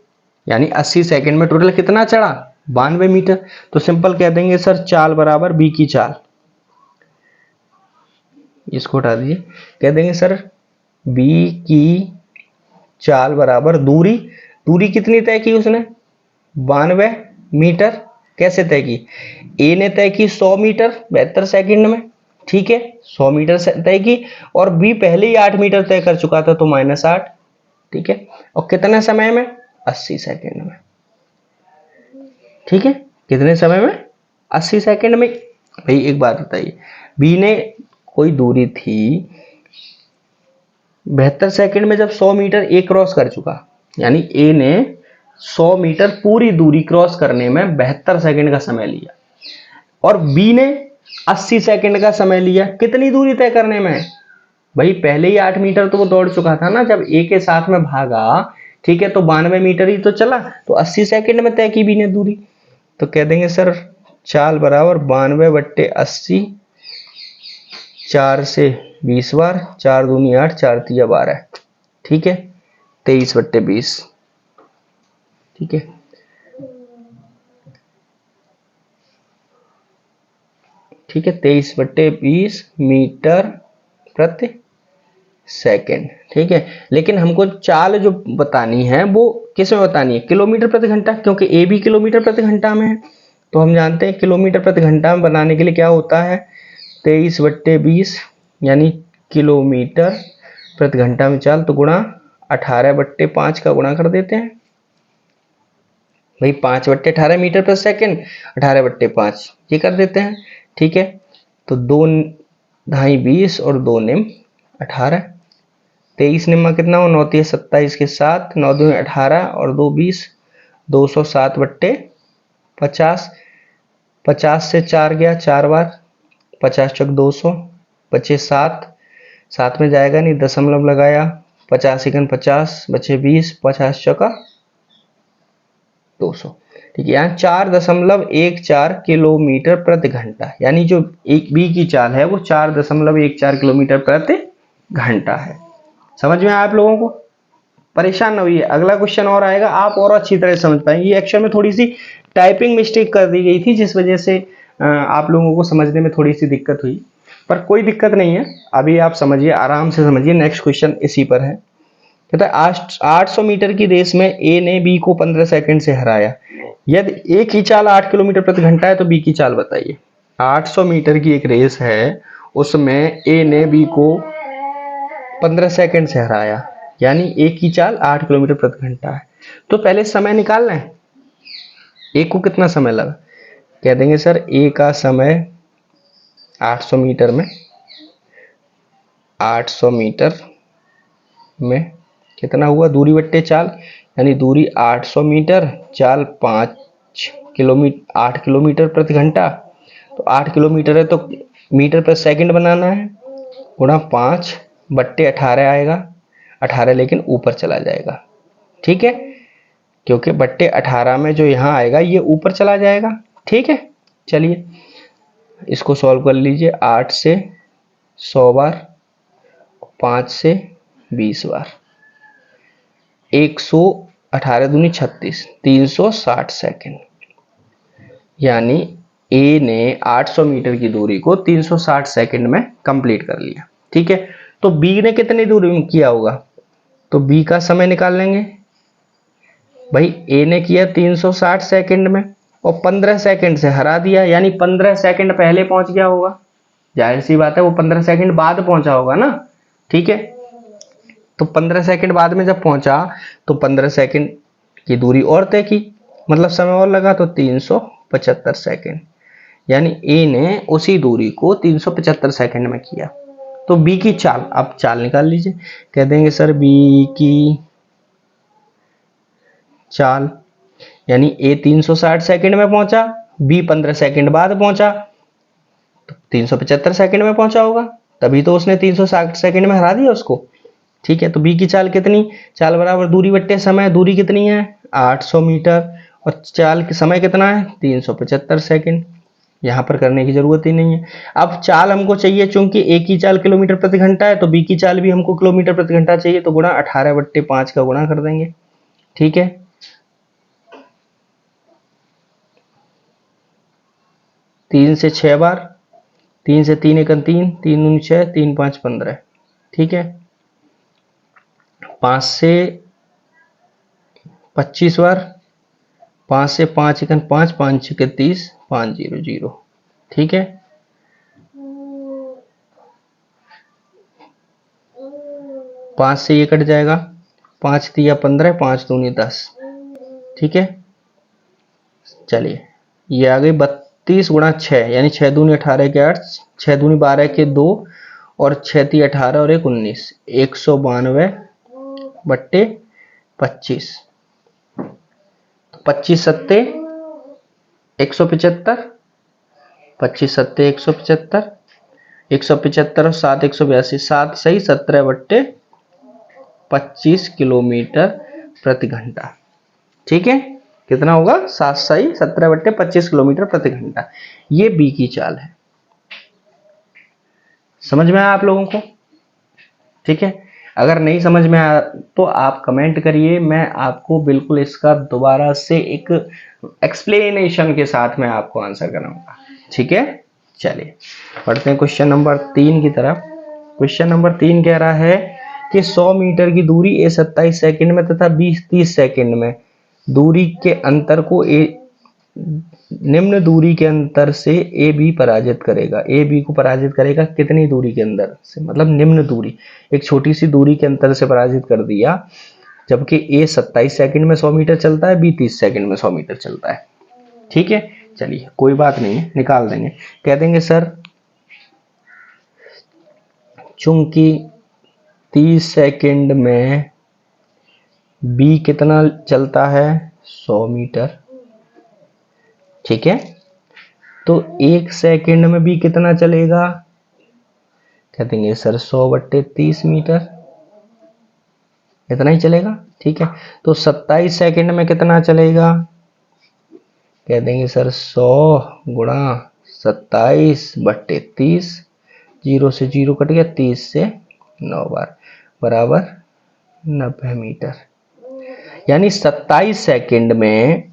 यानी 80 सेकंड में टोटल कितना चढ़ा, 92 मीटर। तो सिंपल कह देंगे सर चाल बराबर बी की चाल, इसको हटा दीजिए, कह देंगे सर बी की चाल बराबर दूरी, दूरी कितनी तय की उसने, 92 मीटर। कैसे तय की, ए ने तय की 100 मीटर 72 सेकंड में, ठीक है, 100 मीटर से तय की, और बी पहले ही 8 मीटर तय कर चुका था, तो -8, ठीक है, और कितने समय में, 80 सेकंड में। ठीक है, कितने समय में, 80 सेकंड में। भाई एक बात बताइए, बी ने कोई दूरी थी 72 सेकंड में, जब 100 मीटर ए क्रॉस कर चुका, यानी ए ने 100 मीटर पूरी दूरी क्रॉस करने में 72 सेकंड का समय लिया, और बी ने 80 सेकंड का समय लिया कितनी दूरी तय करने में। भाई पहले ही 8 मीटर तो वो दौड़ चुका था ना जब ए के साथ में भागा, ठीक है, तो 92 मीटर ही तो चला, तो 80 सेकंड में तय की बी ने दूरी। तो कह देंगे सर चाल बराबर 92/80, 4 से 20 बार, 4 दूनी 8, 4 तिया 12, ठीक है, 23/20, ठीक है, ठीक है, 23/20 मीटर प्रति सेकंड। ठीक है, लेकिन हमको चाल जो बतानी है वो किस में बतानी है, किलोमीटर प्रति घंटा, क्योंकि ए भी किलोमीटर प्रति घंटा में है, तो हम जानते हैं किलोमीटर प्रति घंटा में बनाने के लिए क्या होता है, 23/20 यानी किलोमीटर प्रति घंटा में चाल, तो गुणा 18/5 का गुणा कर देते हैं। भाई 5/18 मीटर प्रति सेकंड, 18/5 ये कर देते हैं। ठीक है, तो 2 ढाई 20 और 2 निम 18, 23 निम्मा कितना हो, 9 तिया 27 के 7, 9 दूनी 18 और 2 20, 207/50, 50 से 4 गया 4 बार, 50 चौक 200, बचे 7, 7 में जाएगा नहीं, दशमलव लगाया, 50 एकन 50, बचे 20, 50 चौका 200। ठीक है, यहाँ 4.14 किलोमीटर प्रति घंटा, यानी जो एक बी की चाल है वो 4.14 किलोमीटर प्रति घंटा है। समझ में आया आप लोगों को, परेशान न होइए, अगला क्वेश्चन और आएगा, आप और अच्छी तरह समझ पाएंगे। ये एक्चुअल में थोड़ी सी टाइपिंग मिस्टेक कर दी गई थी, जिस वजह से आप लोगों को समझने में थोड़ी सी दिक्कत हुई, पर कोई दिक्कत नहीं है, अभी आप समझिए, आराम से समझिए। नेक्स्ट क्वेश्चन इसी पर है, कहता है 800 मीटर की रेस में ए ने बी को 15 सेकंड से हराया, यदि ए की चाल 8 किलोमीटर प्रति घंटा है तो बी की चाल बताइए। 800 मीटर की एक रेस है, उसमें ए ने बी को 15 सेकंड से हराया, यानी ए की चाल 8 किलोमीटर प्रति घंटा है, तो पहले समय निकालना है, ए को कितना समय लगा। कह देंगे सर ए का समय 800 मीटर में, 800 मीटर में कितना हुआ, दूरी बट्टे चाल, यानी दूरी 800 मीटर, चाल 8 किलोमीटर प्रति घंटा, तो 8 किलोमीटर है तो मीटर पर सेकंड बनाना है, गुणा 5/18 आएगा, 18 लेकिन ऊपर चला जाएगा, ठीक है, क्योंकि बट्टे 18 में जो यहाँ आएगा ये ऊपर चला जाएगा। ठीक है, चलिए इसको सॉल्व कर लीजिए, 8 से 100 बार, 5 से 20 बार, 118 दूनी 36, 360 सेकंड, यानी ए ने 800 मीटर की दूरी को 360 सेकंड में कंप्लीट कर लिया। ठीक है, तो बी ने कितनी दूरी में किया होगा, तो बी का समय निकाल लेंगे। भाई ए ने किया 360 सेकंड में और 15 सेकंड से हरा दिया, यानी 15 सेकंड पहले पहुंच गया होगा, जाहिर सी बात है वो 15 सेकंड बाद पहुंचा होगा ना। ठीक है, तो 15 सेकंड बाद में जब पहुंचा तो 15 सेकंड की दूरी और तय की, मतलब समय और लगा, तो 375 सेकंड, यानी ए ने उसी दूरी को 375 सेकंड में किया। तो बी की चाल, अब चाल निकाल लीजिए, कह देंगे सर बी की चाल, यानी ए 360 सेकंड में पहुंचा, बी 15 सेकंड बाद पहुंचा, तो 375 सेकंड में पहुंचा होगा, तभी तो उसने 360 सेकंड में हरा दिया उसको। ठीक है, तो बी की चाल कितनी, चाल बराबर दूरी बट्टे समय, दूरी कितनी है 800 मीटर, और चाल के समय कितना है 375 सेकंड, यहाँ पर करने की जरूरत ही नहीं है। अब चाल हमको चाहिए, चूंकि एक ही चाल किलोमीटर प्रति घंटा है तो बी की चाल भी हमको किलोमीटर प्रति घंटा चाहिए, तो गुणा 18/5 का गुणा कर देंगे। ठीक है, 3 से 6 बार, 3 से 3 एकम 3, 3 दूनी 6, 3 5 15। ठीक है, 5 से 25 बार, 5 से 5 एकम 5, 5 छक्के 30, 500। ठीक है, 5 से ये कट जाएगा, 5 तिया 15, 5 दूनी 10। ठीक है, चलिए ये आ गई 32 गुणा 6, यानी 6 दूनी 18 के 8, 6 दूनी 12 के 2, और 6 ती 18 और 1 19, 192/25। 25 सत्ते 175, 25 सत्ते 175, 175 और 7 182, 7 सही 17/25 किलोमीटर प्रति घंटा। ठीक है, कितना होगा 7 सही 17/25 किलोमीटर प्रति घंटा। ये बी की चाल है। समझ में आया आप लोगों को? ठीक है, अगर नहीं समझ में आया तो आप कमेंट करिए, मैं आपको बिल्कुल इसका दोबारा से एक एक्सप्लेनेशन के साथ मैं आपको आंसर कराऊंगा। ठीक है, चलिए पढ़ते हैं क्वेश्चन नंबर 3 की तरफ। क्वेश्चन नंबर 3 कह रहा है कि 100 मीटर की दूरी ए 27 सेकंड में तथा 20-30 सेकंड में दूरी के अंतर को निम्न दूरी के अंतर से ए बी पराजित करेगा। ए बी को पराजित करेगा कितनी दूरी के अंदर से, मतलब निम्न दूरी, एक छोटी सी दूरी के अंतर से पराजित कर दिया, जबकि ए 27 सेकंड में 100 मीटर चलता है, बी 30 सेकंड में 100 मीटर चलता है। ठीक है, चलिए कोई बात नहीं है, निकाल देंगे। कह देंगे सर चूंकि 30 सेकंड में बी कितना चलता है 100 मीटर। ठीक है, तो 1 सेकंड में भी कितना चलेगा, कह देंगे सर 100/30 मीटर, इतना ही चलेगा। ठीक है, तो 27 सेकंड में कितना चलेगा, कह देंगे सर 100 गुणा 27/30, 0 से 0 कट गया, 30 से 9 बार, बराबर 90 मीटर। यानी 27 सेकंड में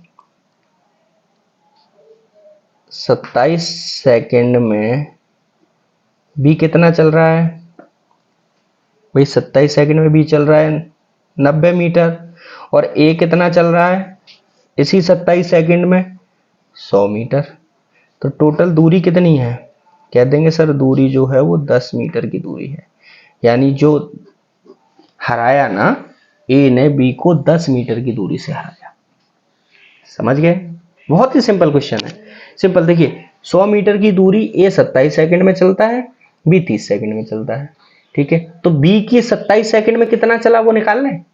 बी कितना चल रहा है भाई, 27 सेकंड में बी चल रहा है 90 मीटर, और ए कितना चल रहा है इसी 27 सेकंड में 100 मीटर। तो टोटल दूरी कितनी है, कह देंगे सर दूरी जो है वो 10 मीटर की दूरी है। यानी जो हराया ना, ए ने बी को 10 मीटर की दूरी से हराया। समझ गए? बहुत ही सिंपल क्वेश्चन है। सिंपल, देखिए 100 मीटर की दूरी ए 27 सेकंड में चलता है, बी 30 सेकंड में चलता है। ठीक है, तो बी की 27 सेकंड में कितना चला वो निकालना है।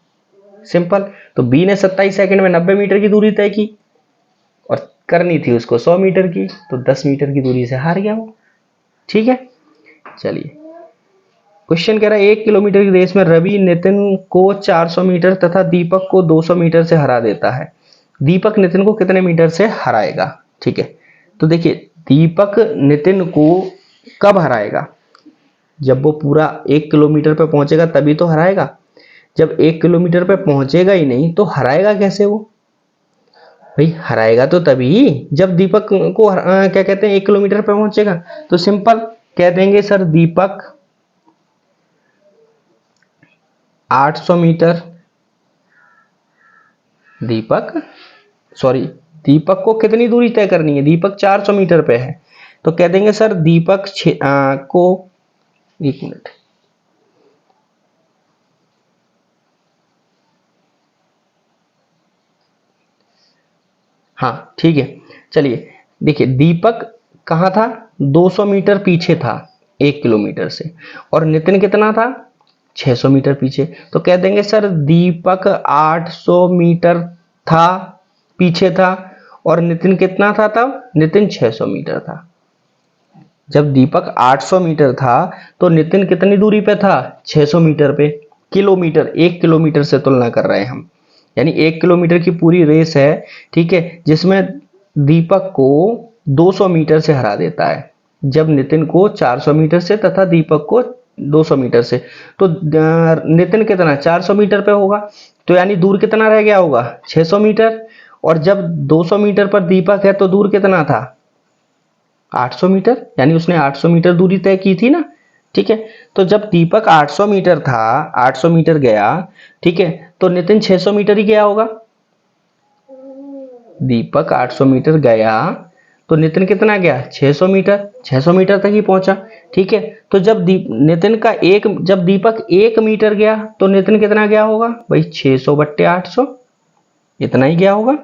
सिंपल, तो बी ने 27 सेकंड में 90 मीटर की दूरी तय की और करनी थी उसको 100 मीटर की, तो 10 मीटर की दूरी से हार गया वो। ठीक है, चलिए क्वेश्चन कह रहा है 1 किलोमीटर की रेस में रवि नितिन को 400 मीटर तथा दीपक को 200 मीटर से हरा देता है। दीपक नितिन को कितने मीटर से हराएगा। ठीक है, तो देखिए दीपक नितिन को कब हराएगा, जब वो पूरा 1 किलोमीटर पे पहुंचेगा तभी तो हराएगा। जब 1 किलोमीटर पे पहुंचेगा ही नहीं तो हराएगा कैसे वो भाई, हराएगा तो तभी जब दीपक को क्या कहते हैं 1 किलोमीटर पे पहुंचेगा। तो सिंपल कह देंगे सर दीपक 800 मीटर, दीपक को कितनी दूरी तय करनी है, दीपक 400 मीटर पे है, तो कह देंगे सर दीपक को 1 मिनट, हाँ ठीक है, चलिए देखिए दीपक कहाँ था 200 मीटर पीछे था 1 किलोमीटर से, और नितिन कितना था 600 मीटर पीछे। तो कह देंगे सर दीपक 800 मीटर था पीछे था, और नितिन कितना था तब, नितिन 600 मीटर था। जब दीपक 800 मीटर था तो नितिन कितनी दूरी पे था 600 मीटर पे। किलोमीटर, 1 किलोमीटर से तुलना कर रहे हैं हम, यानी 1 किलोमीटर की पूरी रेस है, ठीक है, जिसमें दीपक को 200 मीटर से हरा देता है, जब नितिन को 400 मीटर से तथा दीपक को 200 मीटर से। तो नितिन कितना 400 मीटर पे होगा, तो यानी दूर कितना रह गया होगा 600 मीटर। और जब 200 मीटर पर दीपक है तो दूर कितना था 800 मीटर, यानी उसने 800 मीटर दूरी तय की थी ना, ठीक है। तो जब दीपक 800 मीटर था, 800 मीटर गया, ठीक है, तो नितिन 600 मीटर ही गया होगा। दीपक 800 मीटर गया तो नितिन कितना गया 600 मीटर, 600 मीटर तक ही पहुंचा, ठीक है। तो जब नितिन का जब दीपक 1 मीटर गया तो नितिन कितना गया होगा भाई 600/800, इतना ही गया होगा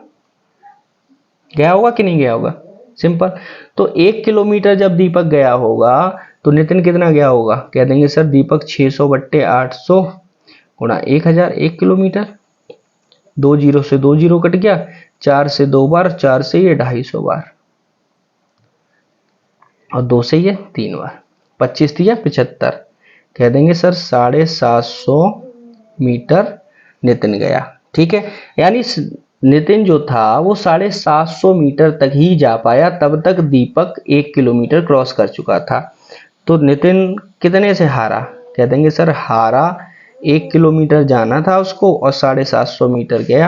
कि नहीं गया होगा, सिंपल। तो 1 किलोमीटर जब दीपक गया होगा तो नितिन कितना गया होगा, कह देंगे सर दीपक 600/800 गुणा 1000, 1 किलोमीटर। 2 जीरो से 2 जीरो कट गया, 4 से 2 बार, 4 से ये 250 बार, और 2 से ये 3 बार, 25 दिया 75, कह देंगे सर 750 मीटर नितिन गया, ठीक है। यानी नितिन जो था वो 750 मीटर तक ही जा पाया, तब तक दीपक 1 किलोमीटर क्रॉस कर चुका था। तो नितिन कितने से हारा, कह देंगे सर हारा 1 किलोमीटर जाना था उसको और 750 मीटर गया,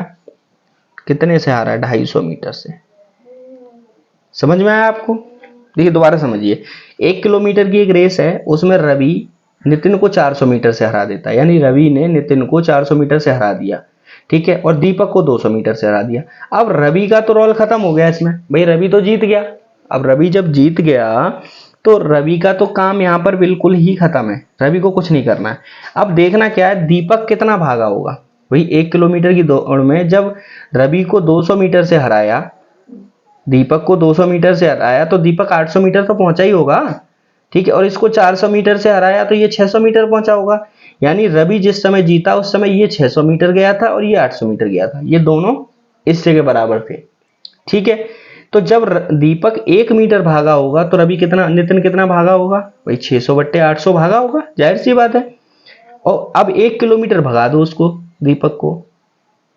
कितने से हारा 250 मीटर से। समझ में आया आपको? देखिए दोबारा समझिए, 1 किलोमीटर की एक रेस है, उसमें रवि नितिन को 400 मीटर से हरा देता है, यानी रवि ने नितिन को 400 मीटर से हरा दिया, ठीक है, और दीपक को 200 मीटर से हरा दिया। अब रवि का तो रोल खत्म हो गया इसमें, भाई रवि तो जीत गया। अब रवि जब जीत गया तो रवि का तो काम यहां पर बिल्कुल ही खत्म है, रवि को कुछ नहीं करना है। अब देखना क्या है, दीपक कितना भागा होगा। भाई 1 किलोमीटर की दौड़ में जब रवि को 200 मीटर से हराया, दीपक को 200 मीटर से हराया, तो दीपक 800 मीटर तो पहुंचा ही होगा, ठीक है, और इसको 400 मीटर से हराया तो ये 600 मीटर पहुंचा होगा। यानी रवि जिस समय जीता उस समय ये 600 मीटर गया था और ये 800 मीटर गया था, ये दोनों इससे के बराबर थे, ठीक है। तो जब दीपक 1 मीटर भागा होगा तो रवि कितना, नितिन कितना भागा होगा भाई 600/800 भागा होगा, जाहिर सी बात है। और अब 1 किलोमीटर भगा दो उसको, दीपक को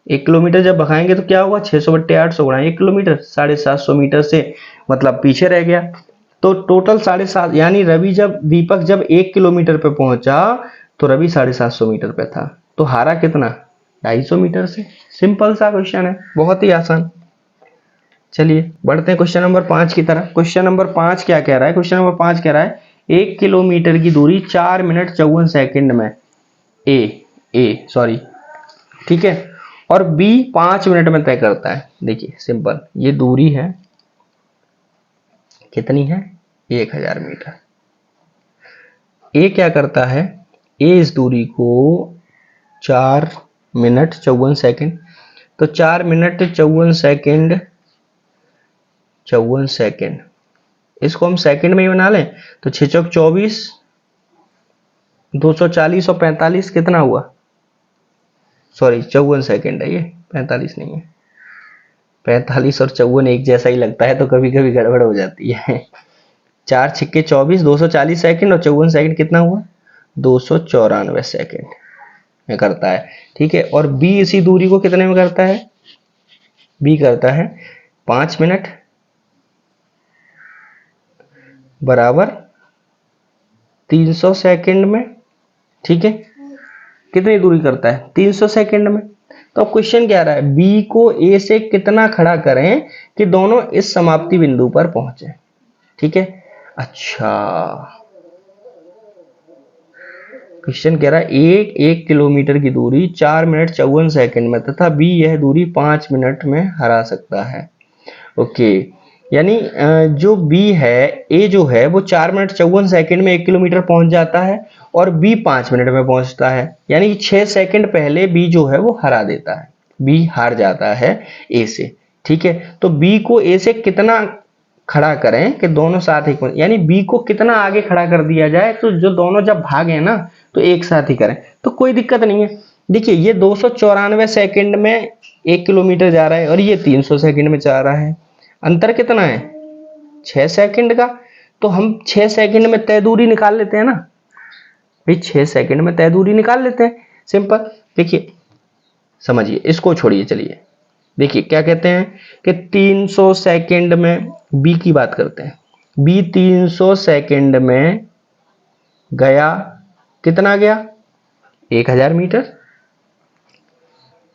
1 किलोमीटर जब भगाएंगे तो क्या होगा 600/800 गुणा 1 किलोमीटर, 750 मीटर से मतलब पीछे रह गया। तो टोटल 750, यानी रवि जब दीपक जब 1 किलोमीटर पे पहुंचा तो रवि 750 मीटर पे था, तो हारा कितना 250 मीटर से। सिंपल सा क्वेश्चन है, बहुत ही आसान। चलिए बढ़ते हैं क्वेश्चन नंबर 5 की तरफ। क्वेश्चन नंबर 5 क्या कह रहा है, क्वेश्चन नंबर 5 कह रहा है 1 किलोमीटर की दूरी 4 मिनट 54 सेकंड में ठीक है, और बी 5 मिनट में तय करता है। देखिए सिंपल, ये दूरी है कितनी है 1000 मीटर। ए क्या करता है, ए इस दूरी को 4 मिनट 54 सेकंड, तो 4 मिनट 54 सेकंड, इसको हम सेकंड में ही बना लें तो 6 चौक 24, 240 और 45 कितना हुआ, सॉरी 54 सेकंड है ये, 45 नहीं है, 45 और 54 एक जैसा ही लगता है तो कभी कभी गड़बड़ हो जाती है। 4 छिक्के 24, 240 सेकंड, और 54 सेकंड कितना हुआ 294 सेकंड में करता है, ठीक है। और बी इसी दूरी को कितने में करता है, बी करता है 5 मिनट बराबर 300 सेकंड में, ठीक है। कितनी दूरी करता है 300 सेकंड में। तो क्वेश्चन क्या रहा है, बी को ए से कितना खड़ा करें कि दोनों इस समाप्ति बिंदु पर पहुंचे, ठीक है। अच्छा, क्वेश्चन कह रहा है 1 किलोमीटर की दूरी 4 मिनट 54 सेकंड में तथा बी यह दूरी 5 मिनट में हरा सकता है। ओके, यानी जो बी है, ए जो है वो 4 मिनट 54 सेकंड में 1 किलोमीटर पहुंच जाता है और बी 5 मिनट में पहुंचता है, यानी 6 सेकंड पहले बी जो है वो हरा देता है, बी हार जाता है ए से, ठीक है। तो बी को ए से कितना खड़ा करें कि दोनों साथ ही, यानी बी को कितना आगे खड़ा कर दिया जाए तो जो दोनों जब भागे ना तो एक साथ ही करें, तो कोई दिक्कत नहीं है। देखिए ये 294 सेकंड में 1 किलोमीटर जा रहा है और ये 300 सेकंड में जा रहा है, अंतर कितना है 6 सेकंड का। तो हम 6 सेकंड में तय दूरी निकाल लेते हैं ना भाई, 6 सेकंड में तय दूरी निकाल लेते हैं, सिंपल। देखिए समझिए, इसको छोड़िए। चलिए देखिए क्या कहते हैं कि 300 सेकंड में, बी की बात करते हैं, बी 300 सेकंड में गया, कितना गया 1000 मीटर।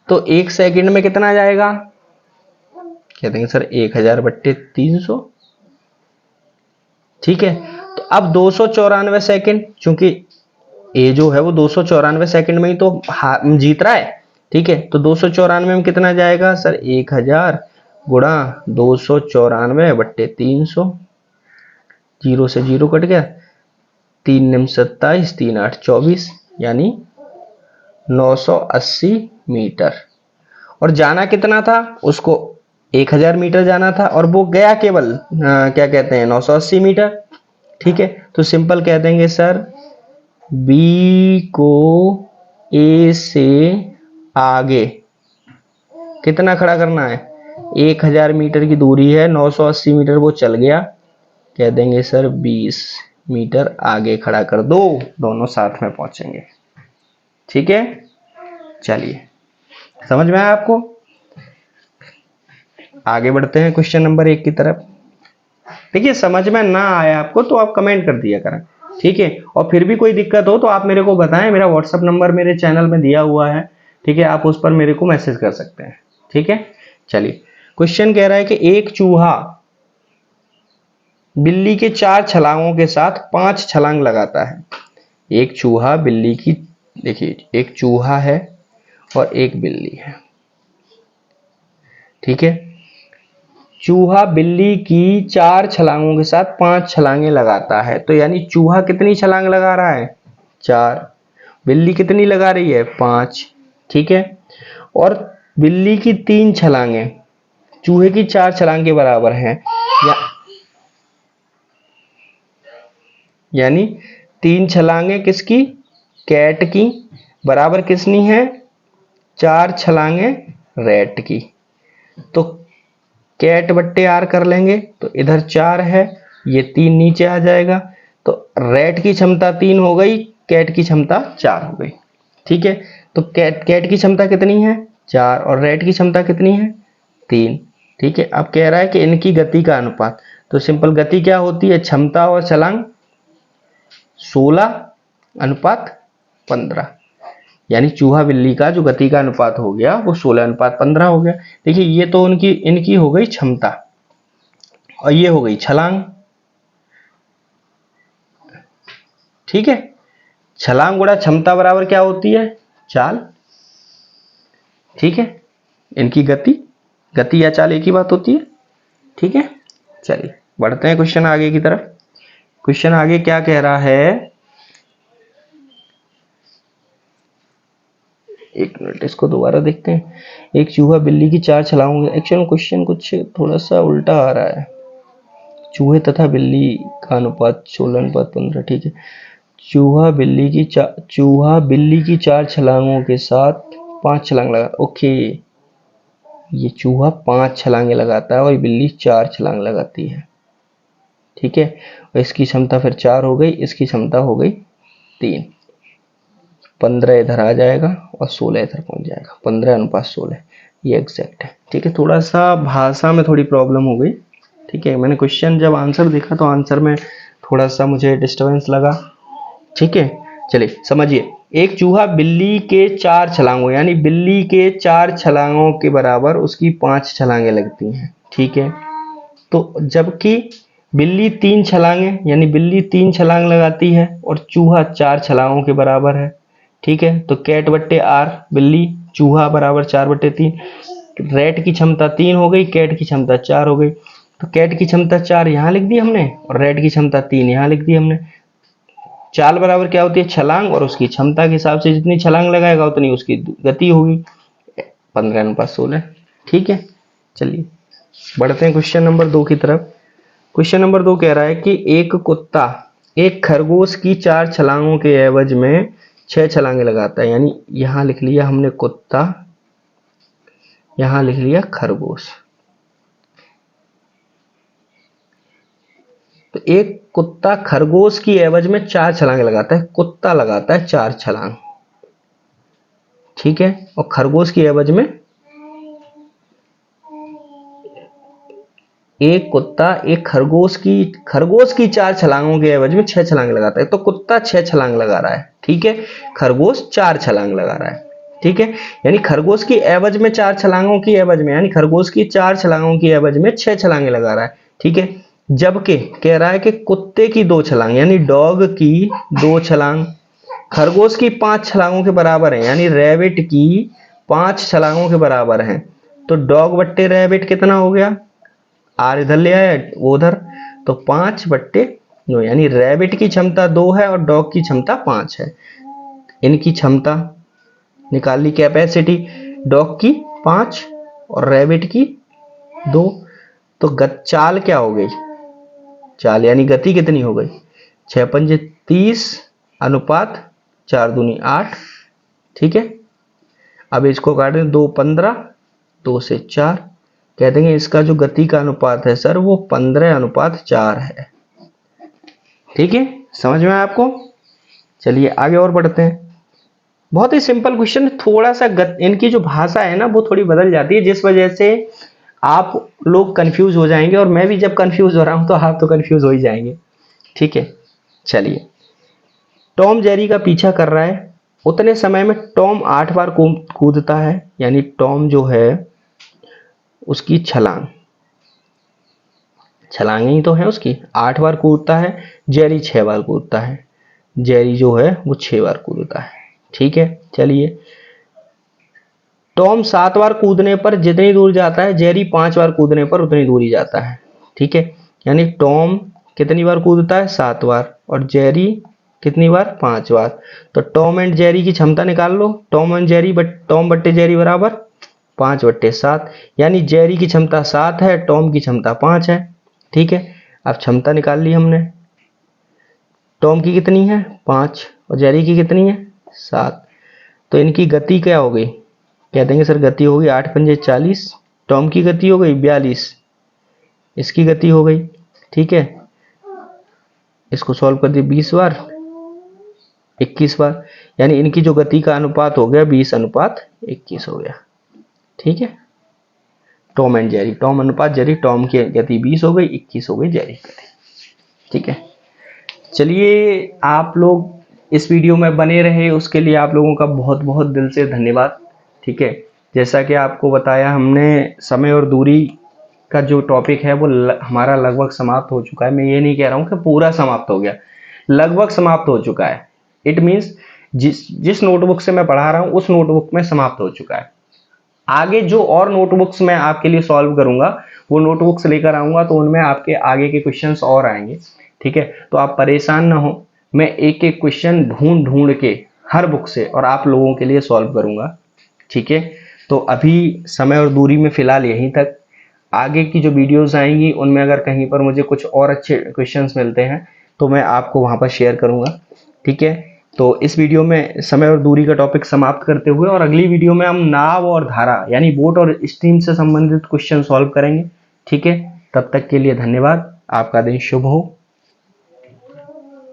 तो 1 सेकंड में कितना जाएगा, क्या देंगे सर 1000 बट्टे 300। ठीक है, तो अब 294 सेकंड, चूंकि ए जो है वो 294 सेकंड में ही तो जीत रहा है। ठीक है, तो 294 में कितना जाएगा सर 1000 गुणा 294 बट्टे 300, जीरो से जीरो कट गया, 3 निम 27, 3 8 24, यानी 980 मीटर। और जाना कितना था, उसको 1000 मीटर जाना था और वो गया केवल क्या कहते हैं 980 मीटर। ठीक है, तो सिंपल कह देंगे सर बी को ए से आगे कितना खड़ा करना है, 1000 मीटर की दूरी है, 980 मीटर वो चल गया, कह देंगे सर 20 मीटर आगे खड़ा कर दो, दोनों साथ में पहुंचेंगे। ठीक है, चलिए समझ में आया आपको। आगे बढ़ते हैं क्वेश्चन नंबर 1 की तरफ। देखिए समझ में ना आया आपको तो आप कमेंट कर दिया करें। ठीक है, और फिर भी कोई दिक्कत हो तो आप मेरे को बताएं, मेरा व्हाट्सएप नंबर मेरे चैनल में दिया हुआ है। ठीक है, आप उस पर मेरे को मैसेज कर सकते हैं। ठीक है, चलिए क्वेश्चन कह रहा है कि एक चूहा बिल्ली के 4 छलांगों के साथ 5 छलांग लगाता है। एक चूहा बिल्ली की, देखिए एक चूहा है और एक बिल्ली है। ठीक है, चूहा बिल्ली की 4 छलांगों के साथ 5 छलांगे लगाता है, तो यानी चूहा कितनी छलांग लगा रहा है 4, बिल्ली कितनी लगा रही है 5। ठीक है, और बिल्ली की 3 छलांगे चूहे की 4 छलांग के बराबर हैं, यानी 3 छलांगे किसकी, कैट की, बराबर किसनी है 4 छलांगे रैट की। तो कैट बट्टे आर कर लेंगे, तो इधर 4 है, ये 3 नीचे आ जाएगा, तो रैट की क्षमता 3 हो गई, कैट की क्षमता 4 हो गई। ठीक है, तो कैट की क्षमता कितनी है 4 और रैट की क्षमता कितनी है 3। ठीक है, अब कह रहा है कि इनकी गति का अनुपात, तो सिंपल गति क्या होती है, क्षमता और छलांग 16:15, यानी चूहा बिल्ली का जो गति का अनुपात हो गया वो 16:15 हो गया। देखिए ये तो उनकी इनकी हो गई क्षमता और ये हो गई छलांग। ठीक है, छलांग गुणा क्षमता बराबर क्या होती है चाल। ठीक है, इनकी गति या चाल एक ही बात होती है। ठीक है, चलिए बढ़ते हैं क्वेश्चन आगे की तरफ। क्वेश्चन आगे क्या कह रहा है, एक मिनट इसको दोबारा देखते हैं। एक चूहा बिल्ली की 4 छलांगों, एक्चुअली क्वेश्चन कुछ थोड़ा सा उल्टा आ रहा है। चूहे तथा बिल्ली का अनुपात 16:15। ठीक है, चूहा बिल्ली की 4 छलांगों के साथ 5 छलांग लगा, ओके, ये चूहा 5 छलांगे लगाता है और बिल्ली 4 छलांग लगाती है। ठीक है, और इसकी क्षमता फिर 4 हो गई, इसकी क्षमता हो गई 3, 15 इधर आ जाएगा और 16 इधर पहुंच जाएगा, 15:16, ये एग्जैक्ट है। ठीक है, थोड़ा सा भाषा में थोड़ी प्रॉब्लम हो गई। ठीक है, मैंने क्वेश्चन जब आंसर देखा तो आंसर में थोड़ा सा मुझे डिस्टर्बेंस लगा। ठीक है, चलिए समझिए, एक चूहा बिल्ली के 4 छलांगों, यानी बिल्ली के 4 छलांगों के बराबर उसकी 5 छलांगे लगती हैं। ठीक है, तो जबकि बिल्ली 3 छलांगे, यानी बिल्ली 3 छलांग लगाती है और चूहा 4 छलांगों के बराबर है। ठीक है, तो कैट बट्टे आर, बिल्ली चूहा बराबर 4/3, रैट की क्षमता 3 हो गई, कैट की क्षमता 4 हो गई, तो कैट की क्षमता 4 यहां लिख दी हमने और रैट की क्षमता 3 यहां लिख दी हमने। चाल बराबर क्या होती है छलांग, और उसकी क्षमता के हिसाब से जितनी छलांग लगाएगा उतनी उसकी गति होगी, 15:16। ठीक है, चलिए बढ़ते हैं क्वेश्चन नंबर 2 की तरफ। क्वेश्चन नंबर 2 कह रहा है कि एक कुत्ता एक खरगोश की 4 छलांगों के एवज में 6 छलांगे लगाता है, यानी यहां लिख लिया हमने कुत्ता, यहां लिख लिया खरगोश। तो एक कुत्ता खरगोश की एवज में 4 छलांगे लगाता है, कुत्ता लगाता है 4 छलांग। ठीक है, और खरगोश की एवज में एक कुत्ता एक खरगोश की 4 छलांगों के एवज में 6 छलांग लगाता है। तो कुत्ता 6 छलांग लगा रहा है, ठीक है, खरगोश 4 छलांग लगा रहा है, ठीक है। यानी खरगोश की एवज में 4 छलांगों की एवज में, यानी खरगोश की 4 छलांगों की एवज में 6 छलांगे लगा रहा है, ठीक है। जबकि कह रहा है कि कुत्ते की 2 छलांग, यानी डॉग की 2 छलांग खरगोश की 5 छलांगों के बराबर है, यानी रैबिट की 5 छलांगों के बराबर है। तो डॉग बट्टे रैबिट कितना हो गया, आर इधर ले आया वो उधर, तो 5/2, यानी रैबिट की क्षमता 2 है और डॉग की क्षमता 5 है। इनकी क्षमता निकाल ली, कैपेसिटी डॉग की 5 और रैबिट की 2। तो चाल क्या हो गई, चाल यानी गति कितनी हो गई, 6×5 30 अनुपात 4 दूनी 8, ठीक है। अब इसको काट दें, 2 15, 2 से 4, कह देंगे इसका जो गति का अनुपात है सर वो 15/4 है, ठीक है। समझ में आया आपको? चलिए आगे और बढ़ते हैं। बहुत ही सिंपल क्वेश्चन, थोड़ा सा इनकी जो भाषा है ना वो थोड़ी बदल जाती है, जिस वजह से आप लोग कंफ्यूज हो जाएंगे, और मैं भी जब कंफ्यूज हो रहा हूं तो आप तो कंफ्यूज हो ही जाएंगे, ठीक है। चलिए, टॉम जेरी का पीछा कर रहा है, उतने समय में टॉम 8 बार कूदता है, यानी टॉम जो है उसकी छलांगे ही तो है उसकी, 8 बार कूदता है, जेरी 6 बार कूदता है, जेरी जो है वो 6 बार कूदता है, ठीक है। चलिए, टॉम 7 बार कूदने पर जितनी दूर जाता है, जेरी 5 बार कूदने पर उतनी दूरी जाता है, ठीक है। यानी टॉम कितनी बार कूदता है, 7 बार, और जेरी कितनी बार, 5 बार। तो टॉम एंड जेरी की क्षमता निकाल लो, टॉम एंड जेरी टॉम बट्टे जेरी बराबर 5/7, यानी जेरी की क्षमता 7 है, टॉम की क्षमता 5 है, ठीक है। अब क्षमता निकाल ली हमने, टॉम की कितनी है 5 और जेरी की कितनी है 7, तो इनकी गति क्या हो गई, कह देंगे सर गति होगी 8×5 40, टॉम की गति हो गई 42, इसकी गति हो गई, ठीक है। इसको सॉल्व कर दिए 20 बार 21 बार, यानी इनकी जो गति का अनुपात हो गया 20/21 हो गया, ठीक है। टॉम एंड जेरी, टॉम अनुपात जेरी, टॉम की गति 20 हो गई, 21 हो गई जेरी की गति, ठीक है। चलिए, आप लोग इस वीडियो में बने रहे उसके लिए आप लोगों का बहुत बहुत दिल से धन्यवाद, ठीक है। जैसा कि आपको बताया हमने, समय और दूरी का जो टॉपिक है वो हमारा लगभग समाप्त हो चुका है। मैं ये नहीं कह रहा हूँ कि पूरा समाप्त हो गया, लगभग समाप्त हो चुका है। इट मीन्स जिस नोटबुक से मैं पढ़ा रहा हूँ उस नोटबुक में समाप्त हो चुका है। आगे जो और नोटबुक्स मैं आपके लिए सॉल्व करूंगा, वो नोटबुक्स लेकर आऊंगा, तो उनमें आपके आगे के क्वेश्चंस और आएंगे, ठीक है। तो आप परेशान ना हो, मैं एक एक क्वेश्चन ढूंढ ढूंढ के हर बुक से और आप लोगों के लिए सॉल्व करूंगा, ठीक है। तो अभी समय और दूरी में फिलहाल यहीं तक, आगे की जो वीडियोस आएंगी उनमें अगर कहीं पर मुझे कुछ और अच्छे क्वेश्चंस मिलते हैं तो मैं आपको वहां पर शेयर करूंगा, ठीक है। तो इस वीडियो में समय और दूरी का टॉपिक समाप्त करते हुए, और अगली वीडियो में हम नाव और धारा यानी बोट और स्ट्रीम से संबंधित क्वेश्चन सॉल्व करेंगे, ठीक है। तब तक के लिए धन्यवाद, आपका दिन शुभ हो।